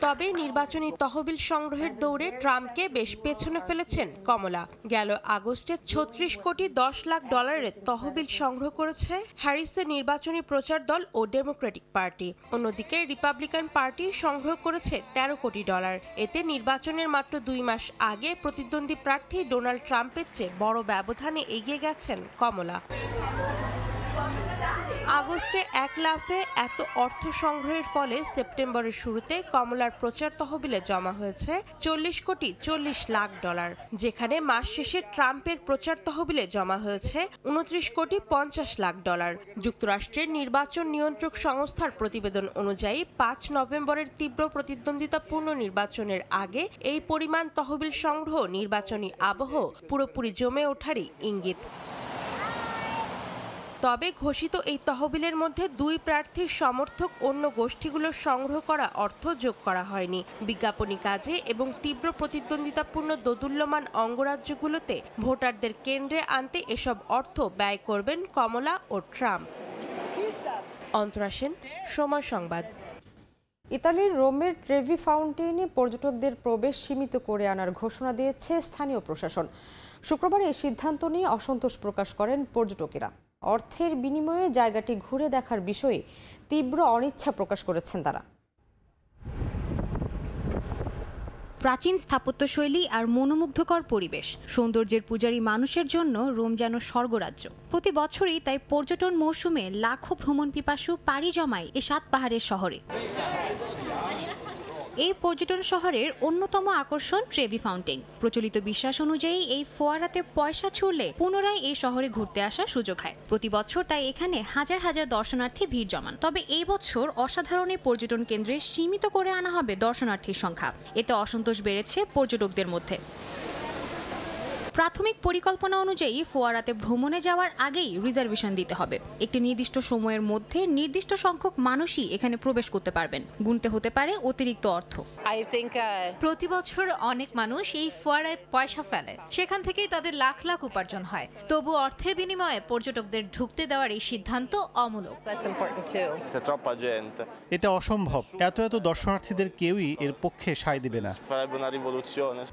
তবে নির্বাচনী তহবিল সংগ্রহের দৌড়ে ট্রাম্পকে বেশ পেছনে ফেলেছেন কমলা। গেল আগস্টে 36 কোটি 10 লাখ ডলারের তহবিল সংগ্রহ করেছে হ্যারিসের নির্বাচনী প্রচার দল ও ডেমোক্রেটিক পার্টি। অন্যদিকে রিপাবলিকান পার্টি সংগ্রহ করেছে 13 কোটি ডলার। এতে নির্বাচনের মাত্র 2 মাস আগে প্রতিদ্বন্দ্বী প্রার্থী ডোনাল্ড ট্রাম্পের চেয়ে বড় ব্যবধানে এগিয়ে গেছেন কমলা। আগস্টে এক লাফে এত অর্থ সংগ্রহের ফলে সেপ্টেম্বরের শুরুতে কমলার প্রচার তহবিলে জমা হয়েছে 40 কোটি 40 লাখ ডলার, যেখানে মাস শেষে ট্রাম্পের প্রচার তহবিলে জমা হয়েছে 29 কোটি 50 লাখ ডলার। যুক্তরাষ্ট্রের নির্বাচন নিয়ন্ত্রক সংস্থার প্রতিবেদন অনুযায়ী 5 নভেম্বরের তীব্র প্রতিদ্বন্দ্বিতাপূর্ণ নির্বাচনের আগে এই পরিমাণ তহবিল সংগ্রহ নির্বাচনী আবহ পুরোপুরি জমে ওঠারই ইঙ্গিত। তবে ঘোষিত এই তহবিলের মধ্যে 2 প্রার্থীর সমর্থক অন্য গোষ্ঠীগুলোর সংগ্রহ করা অর্থ যোগ করা হয়নি। বিজ্ঞাপনী কাজে এবং তীব্র প্রতিদ্বন্দ্বিতাপূর্ণ দোদুল্যমান অঙ্গরাজ্যগুলোতে ভোটারদের কেন্দ্রে আনতে এসব অর্থ ব্যয় করবেন কমলা ও ট্রাম্প। অন্তরা সেন, সময় সংবাদ। ইতালির রোমের ট্রেভি ফাউন্টেইনে পর্যটকদের প্রবেশ সীমিত করে আনার ঘোষণা দিয়েছে স্থানীয় প্রশাসন। শুক্রবার এই সিদ্ধান্ত নিয়ে অসন্তোষ প্রকাশ করেন পর্যটকেরা। অর্থের বিনিময়ে জায়গাটি ঘুরে দেখার বিষয়ে তীব্র অনিচ্ছা প্রকাশ করেছেন তারা। প্রাচীন স্থাপত্যশৈলী আর মনোমুগ্ধকর পরিবেশ, সৌন্দর্যের পূজারী মানুষের জন্য রোম যেন স্বর্গরাজ্য। প্রতি বছরই তাই পর্যটন মৌসুমে লাখো ভ্রমণ পিপাসু পাড়ি জমায় এ 7 পাহাড়ের শহরে। এই পর্যটন শহরের অন্যতম আকর্ষণ ট্রেভি ফাউন্টেন। প্রচলিত বিশ্বাস অনুযায়ী এই ফোয়ারাতে পয়সা ছুড়লে পুনরায় এই শহরে ঘুরতে আসার সুযোগ হয়। প্রতি বছর তাই এখানে হাজার হাজার দর্শনার্থী ভিড় জমান। তবে এই বছর অসাধারণ এই পর্যটন কেন্দ্রে সীমিত করে আনা হবে দর্শনার্থীর সংখ্যা। এতে অসন্তোষ বেড়েছে পর্যটকদের মধ্যে। প্রাথমিক পরিকল্পনা অনুযায়ী ফোয়ারাতে ভ্রমণে যাওয়ার আগেই রিজার্ভেশন দিতে হবে। একটি নির্দিষ্ট সময়ের মধ্যে নির্দিষ্ট সংখ্যক মানুষই এখানে প্রবেশ করতে পারবেন। গুনতে হতে পারে অতিরিক্ত অর্থ। প্রতি বছর অনেক মানুষ এই ফোয়ারায় পয়সা ফেলে, সেখান থেকেই তাদের লাখ লাখ উপার্জন হয়। তবু অর্থের বিনিময়ে পর্যটকদের ঢুকতে দেওয়ার এই সিদ্ধান্ত অমূলক। এটা অসম্ভব। এত দর্শনার্থীদের কেউই এর পক্ষে সায় দিবে না।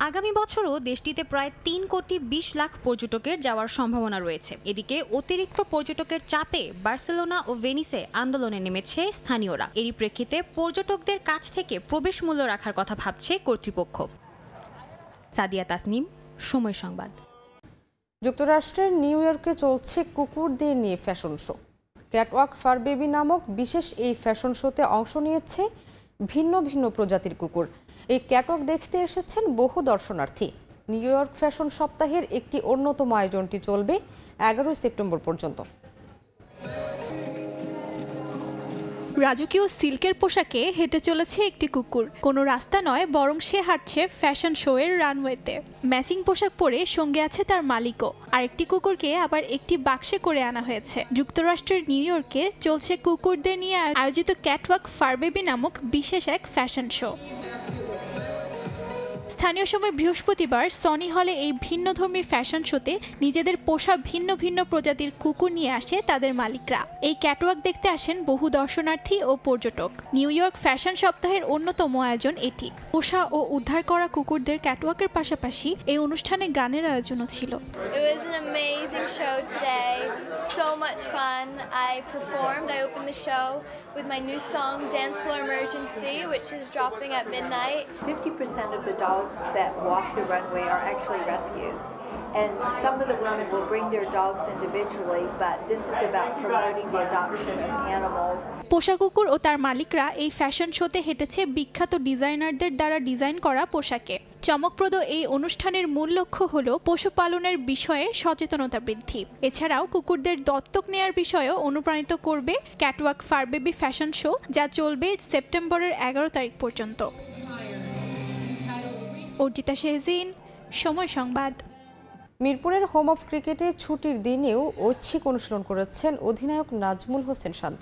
আগামী বছরও দেশটিতে প্রায় 3,20,00,000 পর্যটকের যাওয়ার সম্ভাবনা রয়েছে। এদিকে অতিরিক্ত পর্যটকের চাপে বার্সেলোনা ও ভেনিসে আন্দোলনে নেমেছে স্থানীয়রা। এরই প্রেক্ষিতে পর্যটকদের কাছ থেকে প্রবেশ মূল্য রাখার কথা ভাবছে কর্তৃপক্ষ। সাদিয়া তাসনিম, সময় সংবাদ। যুক্তরাষ্ট্রের নিউ ইয়র্কে চলছে কুকুরদের নিয়ে fashion show. Catwalk fur baby নামক বিশেষ এই ফ্যাশন শোতে অংশ নিয়েছে ভিন্ন ভিন্ন প্রজাতির কুকুর। এই ক্যাটওয়াক দেখতে এসেছেন বহু দর্শনার্থী। নিউ ইয়র্ক ফ্যাশন সপ্তাহের একটি অন্যতম আয়োজনটি চলবে 11 সেপ্টেম্বর পর্যন্ত। রাজকীয় সিল্কের পোশাকে হেঁটে চলেছে একটি কুকুর। কোনো রাস্তা নয়, বরং সে হাঁটছে ফ্যাশন শো এর রানওয়েতে। ম্যাচিং পোশাক পরে সঙ্গে আছে তার মালিকও। আরেকটি কুকুরকে আবার একটি বাক্সে করে আনা হয়েছে। যুক্তরাষ্ট্রের নিউ ইয়র্কে চলছে কুকুরদের নিয়ে আয়োজিত ক্যাটওয়াক ফার বেবি নামক বিশেষ এক ফ্যাশন শো। স্থানীয় সময় বৃহস্পতিবার সনি হলে এই ভিন্নধর্মী ফ্যাশন শোতে নিজেদের পোষা ভিন্ন ভিন্ন প্রজাতির কুকুর নিয়ে আসে তাদের মালিকরা। এই ক্যাটওয়াক দেখতে আসেন বহু দর্শনার্থী ও পর্যটক। নিউ ইয়র্ক ফ্যাশন সপ্তাহের অন্যতম আয়োজন এটি। পোষা ও উদ্ধার করা কুকুরদের ক্যাটওয়াকের পাশাপাশি এই অনুষ্ঠানে গানের আয়োজনও ছিল। It was an amazing show today. So much fun. I performed. I opened the show with my new song Dance Floor Emergency, which is dropping at midnight. 50% of the dogs that walk the runway are actually rescues. And some of the women will bring their dogs individually, but this is about promoting the adoption of animals. পোষা কুকুর ও তার মালিকরা এই fashion শোতে হেঁটেছে বিখ্যাত ডিজাইনারদের দ্বারা design করা পোশাকে। চমকপ্রদ এই অনুষ্ঠানের মূল লক্ষ্য হলো পশুপালনের বিষয়ে সচেতনতা বৃদ্ধি। এছাড়াও কুকুরদের দত্তক নেয়ার বিষয়েও অনুপ্রাণিত করবে catwalk fur baby fashion show, যা চলবে সেপ্টেম্বরের 11 তারিখ পর্যন্ত। অর্জিতা শেহজিন, সময় সংবাদ। মিরপুরের হোম অফ ক্রিকেটে ছুটির দিনেও ঐচ্ছিক অনুশীলন করেছেন অধিনায়ক নাজমুল হোসেন শান্ত।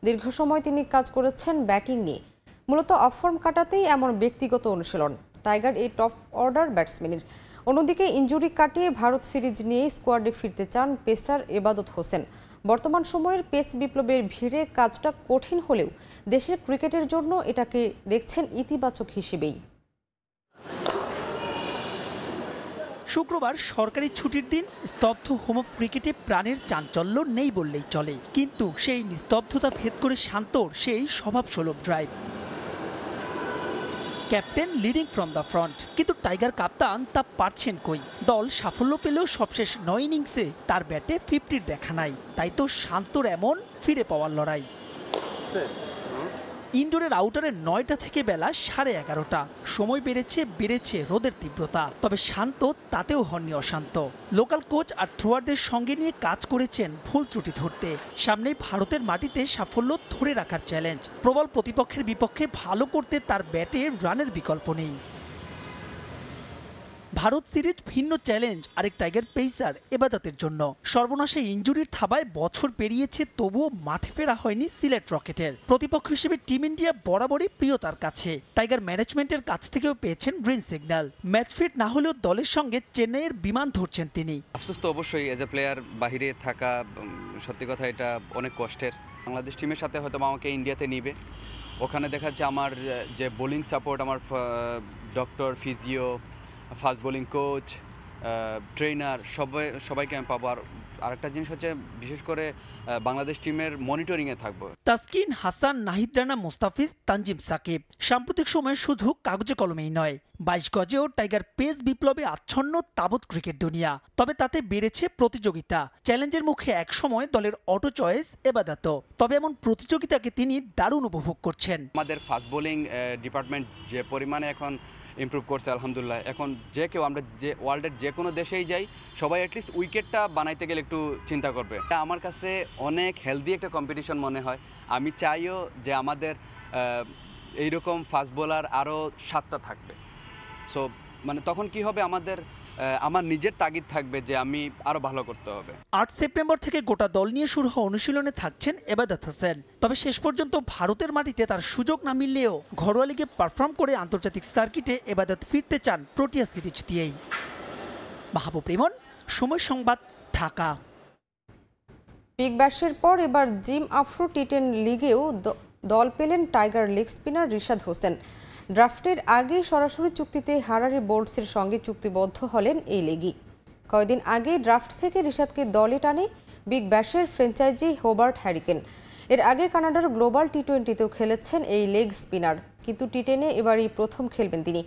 দীর্ঘ সময় তিনি কাজ করেছেন ব্যাটিং নিয়ে। মূলত অফ ফর্ম কাটাতেই এমন ব্যক্তিগত অনুশীলন টাইগার এই টপ অর্ডার ব্যাটসম্যানের। অন্যদিকে ইনজুরি কাটিয়ে ভারত সিরিজ নিয়ে স্কোয়াডে ফিরতে চান পেসার এবাদত হোসেন। বর্তমান সময়ের পেস বিপ্লবের ভিড়ে কাজটা কঠিন হলেও দেশের ক্রিকেটের জন্য এটাকে দেখছেন ইতিবাচক হিসেবেই। শুক্রবার সরকারি ছুটির দিন স্তব্ধ হোম অফ ক্রিকেটে প্রাণের চাঞ্চল্য নেই বললেই চলে, কিন্তু সেই নিস্তব্ধতা ভেদ করে শান্তর সেই স্বভাবসুলভ drive. Captain leading from the front, কিন্তু টাইগার কাপ্তান তা পারছেন কই। দল সাফল্য পেলেও সবশেষ 9 ইনিংসে তার ব্যাটে 50-র দেখা নাই। তাই তো শান্তর এমন ফিরে পাওয়ার লড়াই। ইনডোরের আউটারে 9টা থেকে বেলা 11:30। সময় বেড়েছে রোদের তীব্রতা, তবে শান্ত তাতেও হননি অশান্ত। লোকাল কোচ আর থ্রোয়ারদের সঙ্গে নিয়ে কাজ করেছেন ভুল ত্রুটি ধরতে। সামনেই ভারতের মাটিতে সাফল্য ধরে রাখার চ্যালেঞ্জ। প্রবল প্রতিপক্ষের বিপক্ষে ভালো করতে তার ব্যাটে রানের বিকল্প নেই। ভারত সিরিজ ভিন্ন চ্যালেঞ্জ আরেক টাইগার পেসার এবাদতের জন্য। সর্বনাশে ইনজুরির থাবায় বছর পেরিয়েছে, তবুও মাঠে ফেরা হয়নি সিলেট রকেটের। প্রতিপক্ষ হিসেবে টিম ইন্ডিয়া বরাবরই প্রিয় তার কাছে। টাইগার ম্যানেজমেন্টের কাছ থেকেও পেয়েছেন গ্রিন সিগন্যাল। ম্যাচ ফিট না হলেও দলের সঙ্গে চেন্নাইয়ের বিমান ধরছেন তিনি। আফসোস তো অবশ্যই, এজ এ প্লেয়ার বাহিরে থাকা সত্যি কথা এটা অনেক কষ্টের। বাংলাদেশ টিমের সাথে হয়তো আমাকে ইন্ডিয়াতে নিবে, ওখানে দেখা যাচ্ছে আমার যে বোলিং সাপোর্ট, আমার doctor, physio, fast bowling coach, trainer সবাইকে আমি পাবো। আর আরেকটা জিনিস হচ্ছে বিশেষ করে বাংলাদেশ টিমের মনিটরিংয়ে থাকবো। তাসকিন, হাসান, নাহিদ রানা, মুস্তাফিজ, তানজিম সাকিব সাম্প্রতিক সময়ে শুধু কাগজে কলমেই নয়, 22 গজেও টাইগার পেস বিপ্লবে আচ্ছন্ন তাবৎ ক্রিকেট দুনিয়া। তবে তাতে বেড়েছে প্রতিযোগিতা। চ্যালেঞ্জের মুখে একসময় দলের অটো চয়েস এবাদত। তবে এমন প্রতিযোগিতাকে তিনি দারুণ উপভোগ করছেন। আমাদের ফাস্ট বোলিং ডিপার্টমেন্ট যে পরিমাণে এখন ইমপ্রুভ করছে আলহামদুলিল্লাহ। এখন যে কেউ, আমরা যে ওয়ার্ল্ডের যে কোনো দেশেই যাই, সবাই অ্যাটলিস্ট উইকেটটা বানাইতে গেলে একটু চিন্তা করবে। আমার কাছে অনেক হেলদি একটা কম্পিটিশন মনে হয়। আমি চাইও যে আমাদের এইরকম ফাস্ট বোলার আরও 7টা থাকবে। সো মানে তখন কি হবে, আমার নিজের তাগিদ থাকবে যে আমি আরো ভালো করতে হবে। 8 সেপ্টেম্বর থেকে গোটা দল নিয়ে শুরু হওয়া অনুশীলনে থাকছেন এবাদত হোসেন। তবে শেষ পর্যন্ত ভারতের মাটিতে তার সুযোগ না মিললেও ঘরোয়া লিগে পারফর্ম করে আন্তর্জাতিক সার্কিটে এবাদত ফিরতে চান প্রোটিয়া সিরিজ দিয়েই। মাহবুব রিমন, সময় সংবাদ, ঢাকা। বিগ ব্যাশের পর এবার জিম আফ্রো টি10 লিগেও দল পেলেন tiger leg spinner Rishad Hossain. ড্রাফটের আগে সরাসরি চুক্তিতে হারারি বোল্টসের সঙ্গে চুক্তিবদ্ধ হলেন এই লেগি। কয়েকদিন আগে ড্রাফট থেকে রিশাদকে দলে টানে বিগ ব্যাশের ফ্র্যাঞ্চাইজি হোবার্ট হ্যারিকেন। এর আগে কানাডার গ্লোবাল টি20তেও খেলেছেন এই লেগ স্পিনার, কিন্তু টি10-এ এবারই প্রথম খেলবেন তিনি।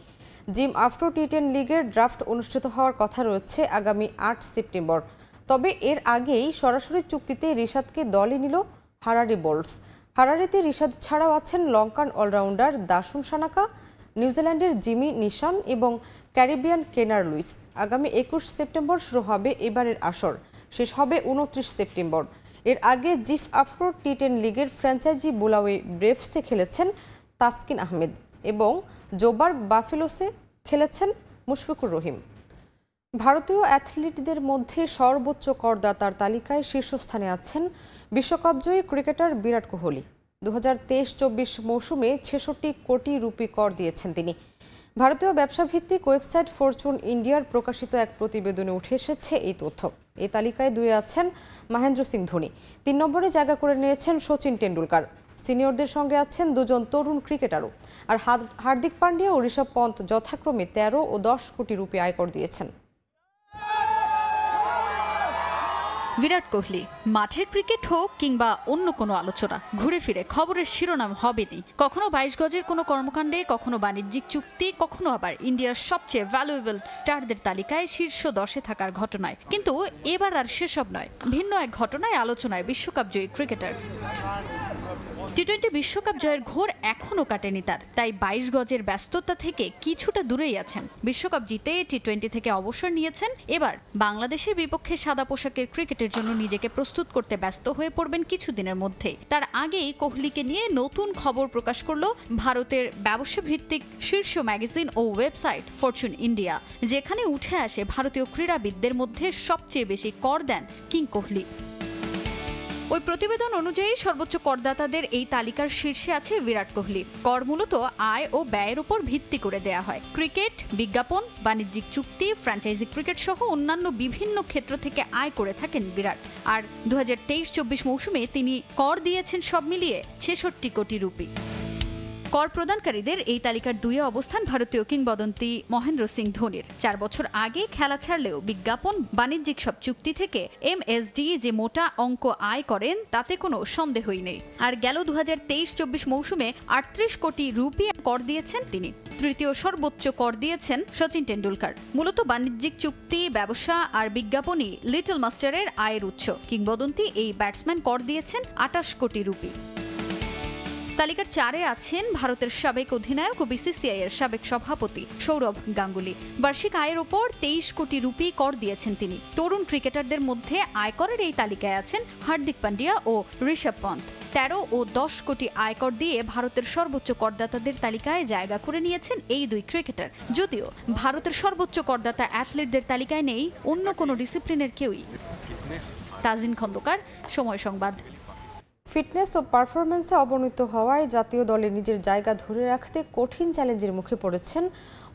জিম আফ্রো টি10 লিগের ড্রাফট অনুষ্ঠিত হওয়ার কথা রয়েছে আগামী 8 সেপ্টেম্বর। তবে এর আগেই সরাসরি চুক্তিতে রিশাদকে দলে নিল হারারি বোল্টস। হারারিতে রিশাদ ছাড়াও আছেন লঙ্কান অলরাউন্ডার দাসুন সানাকা, নিউজিল্যান্ডের জিমি নিশান এবং ক্যারিবিয়ান কেনার লুইস। আগামী 21 সেপ্টেম্বর শুরু হবে এবারের আসর, শেষ হবে 29 সেপ্টেম্বর। এর আগে জিফ আফ্রো টি10 লিগের ফ্র্যাঞ্চাইজি বুলাওয়ে ব্রেভসে খেলেছেন তাসকিন আহমেদ এবং জোবার বাফেলোসে খেলেছেন মুশফিকুর রহিম। ভারতীয় অ্যাথলিটদের মধ্যে সর্বোচ্চ করদাতার তালিকায় শীর্ষস্থানে আছেন বিশ্বকাপজয়ী ক্রিকেটার বিরাট কোহলি। 2023-24 মৌসুমে 66 কোটি রুপি কর দিয়েছেন তিনি। ভারতীয় ব্যবসাভিত্তিক ওয়েবসাইট ফরচুন ইন্ডিয়ার প্রকাশিত এক প্রতিবেদনে উঠে এসেছে এই তথ্য। এই তালিকায় 2-এ আছেন মহেন্দ্র সিং ধোনি, 3 নম্বরে জায়গা করে নিয়েছেন সচিন টেন্ডুলকার। সিনিয়রদের সঙ্গে আছেন 2 জন তরুণ ক্রিকেটারও। আর হার্দিক পান্ডিয়া ও ঋষভ পন্ত যথাক্রমে 13 ও 10 কোটি রুপি আয়কর দিয়েছেন। বিরাট কোহলি মাঠের ক্রিকেট হোক কিংবা অন্য কোনো আলোচনা, ঘুরে ফিরে খবরের শিরোনাম হবেনি। কখনো 22 গজের কোনো কর্মকাণ্ডে, কখনো বাণিজ্যিক চুক্তি, কখনো আবার ইন্ডিয়ার সবচেয়ে ভ্যালুয়েবল স্টারদের তালিকায় শীর্ষ 10-এ থাকার ঘটনায়। কিন্তু এবার আর সেসব নয়, ভিন্ন এক ঘটনায় আলোচনায় বিশ্বকাপ জয়ী ক্রিকেটার। টি20 বিশ্বকাপ জয়ের ঘোর এখনও কাটেনি তার, তাই 22 গজের ব্যস্ততা থেকে কিছুটা দূরেই আছেন। বিশ্বকাপ জিতে টি20 থেকে অবসর নিয়েছেন। এবার বাংলাদেশের বিপক্ষে সাদা পোশাকের ক্রিকেটের জন্য নিজেকে প্রস্তুত করতে ব্যস্ত হয়ে পড়বেন কিছুদিনের মধ্যেই। তার আগেই কোহলিকে নিয়ে নতুন খবর প্রকাশ করল ভারতের ব্যবসা ভিত্তিক শীর্ষ ম্যাগাজিন ও ওয়েবসাইট ফরচুন ইন্ডিয়া, যেখানে উঠে আসে ভারতীয় ক্রীড়াবিদদের মধ্যে সবচেয়ে বেশি কর দেন কিং কোহলি। ওই প্রতিবেদন অনুযায়ী সর্বোচ্চ করদাতাদের এই তালিকার শীর্ষে আছে বিরাট কোহলি। কর মূলত আয় ও ব্যয়ের উপর ভিত্তি করে দেয়া হয়। ক্রিকেট, বিজ্ঞাপন, বাণিজ্যিক চুক্তি, ফ্র্যাঞ্চাইজি ক্রিকেট সহ অন্যান্য বিভিন্ন ক্ষেত্র থেকে আয় করে থাকেন বিরাট। আর 2023-24 মৌসুমে তিনি কর দিয়েছেন সব মিলিয়ে 66 কোটি রুপি। কর প্রদানকারীদের এই তালিকার 2-এ অবস্থান ভারতীয় কিংবদন্তি মহেন্দ্র সিং ধোনির। 4 বছর আগে খেলা ছাড়লেও বিজ্ঞাপন, বাণিজ্যিক সব চুক্তি থেকে এমএসডি যে মোটা অঙ্ক আয় করেন তাতে কোনো সন্দেহই নেই। আর গেল 2023-24 মৌসুমে 38 কোটি রুপি কর দিয়েছেন তিনি। তৃতীয় সর্বোচ্চ কর দিয়েছেন সচিন টেন্ডুলকার। মূলত বাণিজ্যিক চুক্তি, ব্যবসা আর বিজ্ঞাপনই লিটল মাস্টারের আয়ের উৎস। কিংবদন্তি এই ব্যাটসম্যান কর দিয়েছেন 28 কোটি রুপি। তালিকার 4-এ আছেন ভারতের সাবেক অধিনায়ক ও বিসিসিআই এর সাবেক সভাপতি সৌরভ গাঙ্গুলি। বার্ষিক আয়ের ওপর 23 কোটি রুপি কর দিয়েছেন তিনি। তরুণ ক্রিকেটারদের মধ্যে আয়করের এই তালিকায় আছেন হার্দিক পান্ডিয়া ও ঋষভ পন্ত। 13 ও 10 কোটি আয়কর দিয়ে ভারতের সর্বোচ্চ করদাতাদের তালিকায় জায়গা করে নিয়েছেন এই দুই ক্রিকেটার। যদিও ভারতের সর্বোচ্চ করদাতা অ্যাথলিটদের তালিকায় নেই অন্য কোনো ডিসিপ্লিনের কেউই। তাজিন খন্দকার, সময় সংবাদ। ফিটনেস ও পারফরম্যান্সে অবনতি হওয়ায় জাতীয় দলে নিজের জায়গা ধরে রাখতে কঠিন চ্যালেঞ্জের মুখে পড়েছেন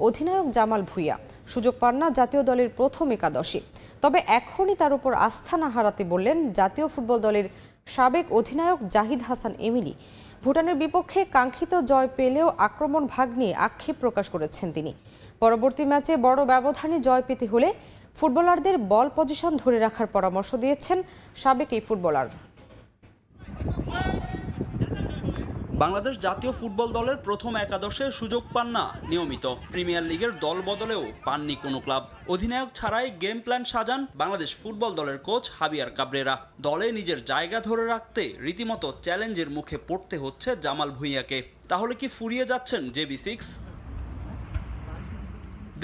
অধিনায়ক জামাল ভুঁইয়া। সুযোগ পান না জাতীয় দলের প্রথম একাদশে। তবে এখনই তার উপর আস্থা না হারাতে বললেন জাতীয় ফুটবল দলের সাবেক অধিনায়ক জাহিদ হাসান এমিলি। ভুটানের বিপক্ষে কাঙ্ক্ষিত জয় পেলেও আক্রমণ ভাগ নিয়ে আক্ষেপ প্রকাশ করেছেন তিনি। পরবর্তী ম্যাচে বড় ব্যবধানে জয় পেতে হলে ফুটবলারদের বল পজিশন ধরে রাখার পরামর্শ দিয়েছেন সাবেক এই ফুটবলার। বাংলাদেশ জাতীয় ফুটবল দলের প্রথম একাদশে সুযোগ পান না নিয়মিত। প্রিমিয়ার লিগের দল বদলেও পাননি কোনো ক্লাব। অধিনায়ক ছাড়াই গেম প্ল্যান সাজান বাংলাদেশ ফুটবল দলের কোচ হাবিয়ার কাবরেরা। দলে নিজের জায়গা ধরে রাখতে রীতিমতো চ্যালেঞ্জের মুখে পড়তে হচ্ছে জামাল ভুঁইয়াকে। তাহলে কি ফুরিয়ে যাচ্ছেন JB6?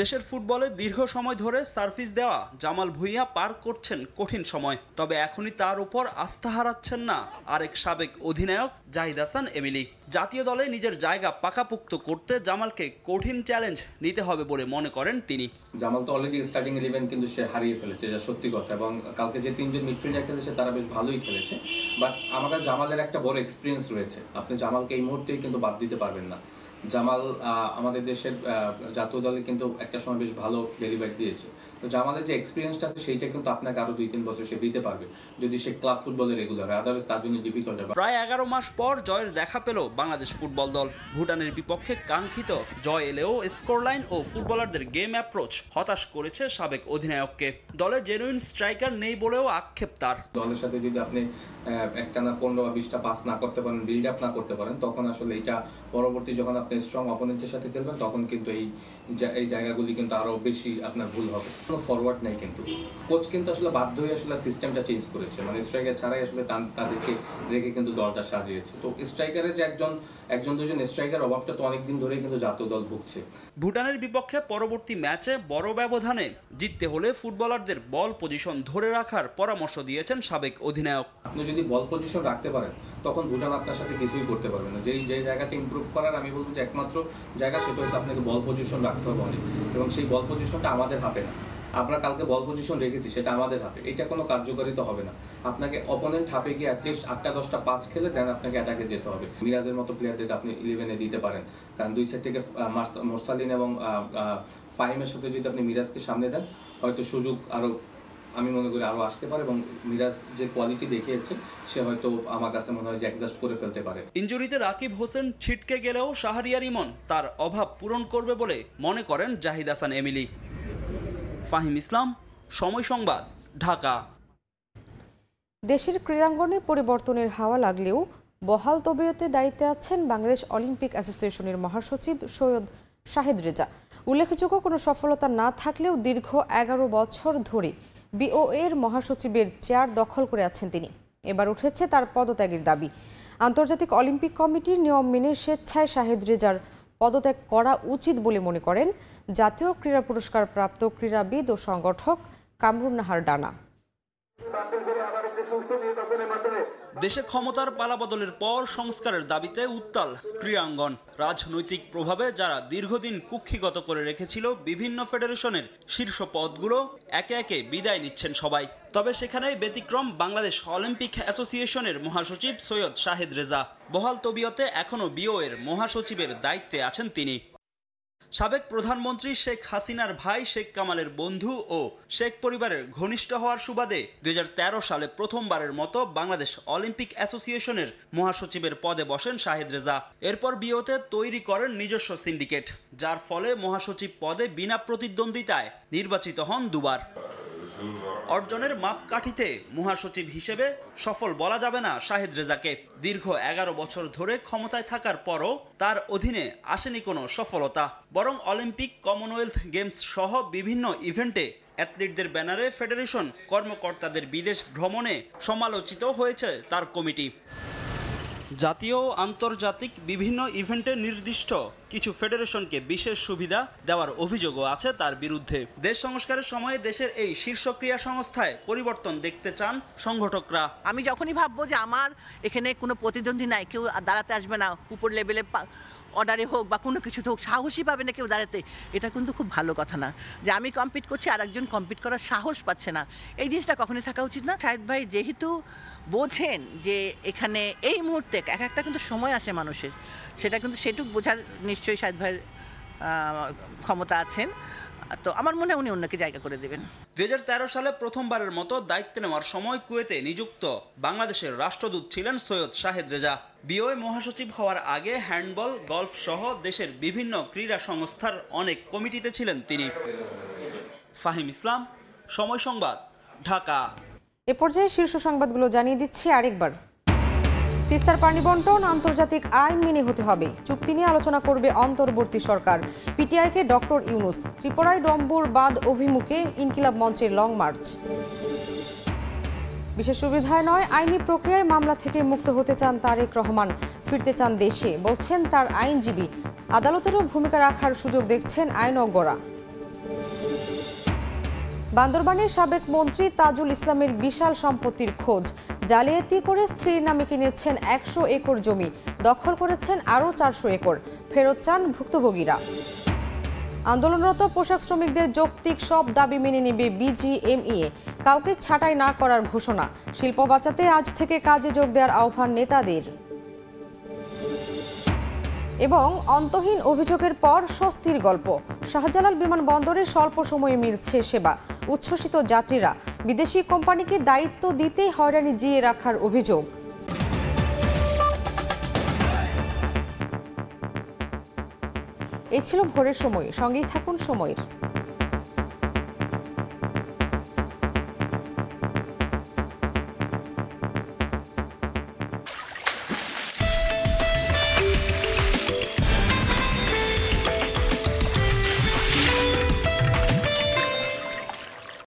দেশের ফুটবলে দীর্ঘ সময় ধরে সার্ভিস দেওয়া জামাল ভুঁইয়া পার করছেন কঠিন সময়। তবে এখনই তার উপর আস্থা হারাচ্ছেন না আরেক সাবেক অধিনায়ক জাহিদ হাসান এমিলি। জাতীয় দলে নিজের জায়গা পাকাপোক্ত করতে জামালকে কঠিন চ্যালেঞ্জ নিতে হবে বলে মনে করেন তিনি। জামাল তো অলরেডি স্টার্টিং 11 কিন্তু সে হারিয়ে ফেলেছে, যা সত্যি কথা। এবং কালকে যে তিনজন মিডফিল্ডার খেলেছে তারা বেশ ভালোই খেলেছে। বাট আমাদের জামালের একটা বড় এক্সপিরিয়েন্স রয়েছে। আপনি জামালকে এই মুহূর্তেই কিন্তু বাদ দিতে পারবেন না। জামাল আমাদের দেশের জাতীয় দলে কিন্তু একটা সময় বেশ ভালো ডেলিভারি দিয়েছে। তো জামালের যে এক্সপিরিয়েন্সটা আছে সেইটা কিন্তু আপনাকে আরো 2-3 বছর সে দিতে পারবে যদি সে ক্লাব ফুটবলে রেগুলার হয়। আদারওয়াইজ তার জন্য ডিফিকাল্ট হবে। প্রায় 11 মাস পর জয়ের দেখা পেল বাংলাদেশ ফুটবল দল। ভুটানের বিপক্ষে কাঙ্ক্ষিত জয় এলেও স্কোর লাইন ও ফুটবলারদের গেম অ্যাপ্রোচ হতাশ করেছে সাবেক অধিনায়ককে। দলে জেনুইন স্ট্রাইকার নেই বলেও আক্ষেপ তার। দলের সাথে যদি আপনি একটানা 15 বা 20টা পাস না করতে পারেন, বিল্ড আপ না করতে পারেন, তখন আসলে এটা পরবর্তী যখন আপনি স্ট্রং অপোনেন্টের সাথে খেলবেন তখন কিন্তু এই জায়গাগুলি কিন্তু আরো বেশি আপনার ভুল হবে। কোনো ফরওয়ার্ড নেই কিন্তু। কোচ কিন্তু আসলে বাধ্য হয়ে আসলে সিস্টেমটা চেঞ্জ করেছে। মানে স্ট্রাইকার ছাড়াই আসলে তাদেরকে রেখে কিন্তু দলটা সাজিয়েছে। তো স্ট্রাইকারের যে একজন দুজন স্ট্রাইকার অভাবটা তো অনেকদিন ধরেই কিন্তু জাতীয় দল ভুগছে। ভুটানের বিপক্ষে পরবর্তী ম্যাচে বড় ব্যবধানে জিততে হলে ফুটবলারদের বল পজিশন ধরে রাখার পরামর্শ দিয়েছেন সাবেক অধিনায়ক। আপনি যদি বল পজিশন রাখতে পারেন তখন ভুটান আপনার সাথে কিছুই করতে পারবে না। যে জায়গাটা ইমপ্রুভ করার আমি বলবো যে একমাত্র জায়গা সেটা হচ্ছে আপনাকে বল পজিশন রাখতে হবে অনেক, এবং সেই বল পজিশনটা আমাদের হাতে না। আমরা কালকে বল পজিশন রেখেছি, সেটা আমাদের হাতে। এটা কোনো কার্যকারিতা হবে না। আপনাকে অপোনেন্ট হাতে গিয়ে অ্যাটলিস্ট 8টা-10টা পাঁচ খেলে দেন আপনাকে অ্যাটাকে যেতে হবে। মিরাজের মতো প্লেয়ারদের আপনি 11-এ দিতে পারেন, কারণ দুই সাইড থেকে মোরসালিন এবং ফাহিমের সাথে যদি আপনি মিরাজকে সামনে দেন হয়তো সুযোগ আরো, আমি মনে করি আরো আসতে পারে। এবং মিরাজ যে কোয়ালিটি দেখিয়েছে সে হয়তো আমার কাছে মনে হয় যে অ্যাডজাস্ট করে ফেলতে পারে। ইনজুরিতে রাকিব হোসেন ছিটকে গেলেও শাহরিয়ার ইমন তার অভাব পূরণ করবে বলে মনে করেন জাহিদ হাসান এমিলি। ফাহিম ইসলাম, সময় সংবাদ, ঢাকা। দেশের ক্রীড়াঙ্গনে পরিবর্তনের হাওয়া লাগলেও বহাল তবিয়তে দায়িত্বে আছেন বাংলাদেশ অলিম্পিক অ্যাসোসিয়েশনের মহাসচিব সৈয়দ শাহেদ রেজা। উল্লেখযোগ্য কোনো সফলতা না থাকলেও দীর্ঘ 11 বছর ধরে BOA-র মহাসচিবের চেয়ার দখল করে আছেন তিনি। এবার উঠেছে তার পদত্যাগের দাবি। আন্তর্জাতিক অলিম্পিক কমিটির নিয়ম মেনে স্বেচ্ছায় শাহেদ রেজার পদত্যাগ করা উচিত বলে মনে করেন জাতীয় ক্রীড়া পুরস্কার প্রাপ্ত ক্রীড়াবিদ ও সংগঠক কামরুন নাহার ডানা। দেশে ক্ষমতার পালাবদলের পর সংস্কারের দাবিতে উত্তাল ক্রীড়াঙ্গন। রাজনৈতিক প্রভাবে যারা দীর্ঘদিন কুক্ষিগত করে রেখেছিল বিভিন্ন ফেডারেশনের শীর্ষ পদগুলো একে একে বিদায় নিচ্ছেন সবাই। তবে সেখানেই ব্যতিক্রম বাংলাদেশ অলিম্পিক অ্যাসোসিয়েশনের মহাসচিব সৈয়দ শাহেদ রেজা। বহাল তবিয়তে এখনও BOA-র মহাসচিবের দায়িত্বে আছেন তিনি। সাবেক প্রধানমন্ত্রী শেখ হাসিনার ভাই শেখ কামালের বন্ধু ও শেখ পরিবারের ঘনিষ্ঠ হওয়ার সুবাদে 2013 সালে প্রথমবারের মতো বাংলাদেশ অলিম্পিক অ্যাসোসিয়েশনের মহাসচিবের পদে বসেন শাহেদ রেজা। এরপর BOA-তে তৈরি করেন নিজস্ব সিন্ডিকেট, যার ফলে মহাসচিব পদে বিনা প্রতিদ্বন্দ্বিতায় নির্বাচিত হন দুবার। অর্জনের মাপকাঠিতে মহাসচিব হিসেবে সফল বলা যাবে না শাহেদ রেজাকে। দীর্ঘ 11 বছর ধরে ক্ষমতায় থাকার পরও তার অধীনে আসেনি কোনো সফলতা। বরং অলিম্পিক, কমনওয়েলথ গেমস সহ বিভিন্ন ইভেন্টে অ্যাথলিটদের ব্যানারে ফেডারেশন কর্মকর্তাদের বিদেশ ভ্রমণে সমালোচিত হয়েছে তার কমিটি। জাতীয় ও আন্তর্জাতিক বিভিন্ন ইভেন্টে নির্দিষ্ট কিছু ফেডারেশনকে বিশেষ সুবিধা দেওয়ার অভিযোগও আছে তার বিরুদ্ধে। দেশ সংস্কারের সময়ে দেশের এই শীর্ষ ক্রীড়া সংস্থায় পরিবর্তন দেখতে চান সংগঠকরা। আমি যখনই ভাববো যে আমার এখানে কোনো প্রতিদ্বন্দ্বী নাই, কেউ দাঁড়াতে আসবে না, উপর লেভেলে অর্ডারে হোক বা কোনো কিছুতে হোক সাহসী পাবে না কেউ দাঁড়াতে, এটা কিন্তু খুব ভালো কথা না। যে আমি কম্পিট করছি আর একজন কম্পিট করার সাহস পাচ্ছে না, এই জিনিসটা কখনোই থাকা উচিত না। শাহেদ ভাই যেহেতু বোঝেন যে এখানে এই মুহূর্তে একটা কিন্তু সময় আসে মানুষের, সেটা কিন্তু সেটুক বোঝার নিশ্চয়ই শাহেদ ভাইয়ের ক্ষমতা আছেন, তো আমার মনে হয় উনি অন্যকে জায়গা করে দেবেন। 2013 সালে প্রথমবারের মতো দায়িত্ব নেওয়ার সময় কুয়েতে নিযুক্ত বাংলাদেশের রাষ্ট্রদূত ছিলেন সৈয়দ শাহেদ রেজা। বিওএ মহাসচিব হওয়ার আগে হ্যান্ডবল, গলফ সহ দেশের বিভিন্ন ক্রীড়া সংস্থার অনেক কমিটিতে ছিলেন তিনি। ফাহিম ইসলাম, সময় সংবাদ, ঢাকা। এ পর্যায়ে শীর্ষ সংবাদগুলো জানিয়ে দিচ্ছি আরেকবার। তিস্তার পানি বন্টন আন্তর্জাতিক আইন মেনে হতে হবে, চুক্তি নিয়ে আলোচনা করবে অন্তর্বর্তী সরকার। পিটিআইকে ডক্টর ইউনূস। ত্রিপুরায় ডম্বুর বাঁধ অভিমুখে ইনকিলাব মঞ্চের লং মার্চ। বিশেষ সুবিধায় নয়, আইনি প্রক্রিয়ায় মামলা থেকে মুক্ত হতে চান তারেক রহমান, ফিরতে চান দেশে, বলছেন তার আইনজীবী। আদালতেরও ভূমিকা রাখার সুযোগ দেখছেন আইনজ্ঞরা। বান্দরবানের সাবেক মন্ত্রী তাজুল ইসলামের বিশাল সম্পত্তির খোঁজ। জালিয়াতি করে স্ত্রীর নামে কিনেছেন 100 একর জমি, দখল করেছেন আরও 400 একর, ফেরত চান ভুক্তভোগীরা। আন্দোলনরত পোশাক শ্রমিকদের যৌক্তিক সব দাবি মেনে নেবে বিজিএমইএ, কাউকে ছাঁটাই না করার ঘোষণা। শিল্প বাঁচাতে আজ থেকে কাজে যোগ দেওয়ার আহ্বান নেতাদের। এবং অন্তহীন অভিযোগের পর স্বস্তির গল্প, শাহজালাল বিমানবন্দরে স্বল্প সময়ে মিলছে সেবা, উচ্ছ্বসিত যাত্রীরা। বিদেশি কোম্পানিকে দায়িত্ব দিতে হয়রানি জিয়ে রাখার অভিযোগ। এই ছিল ভোরের সময়, সঙ্গেই থাকুন সময়ের।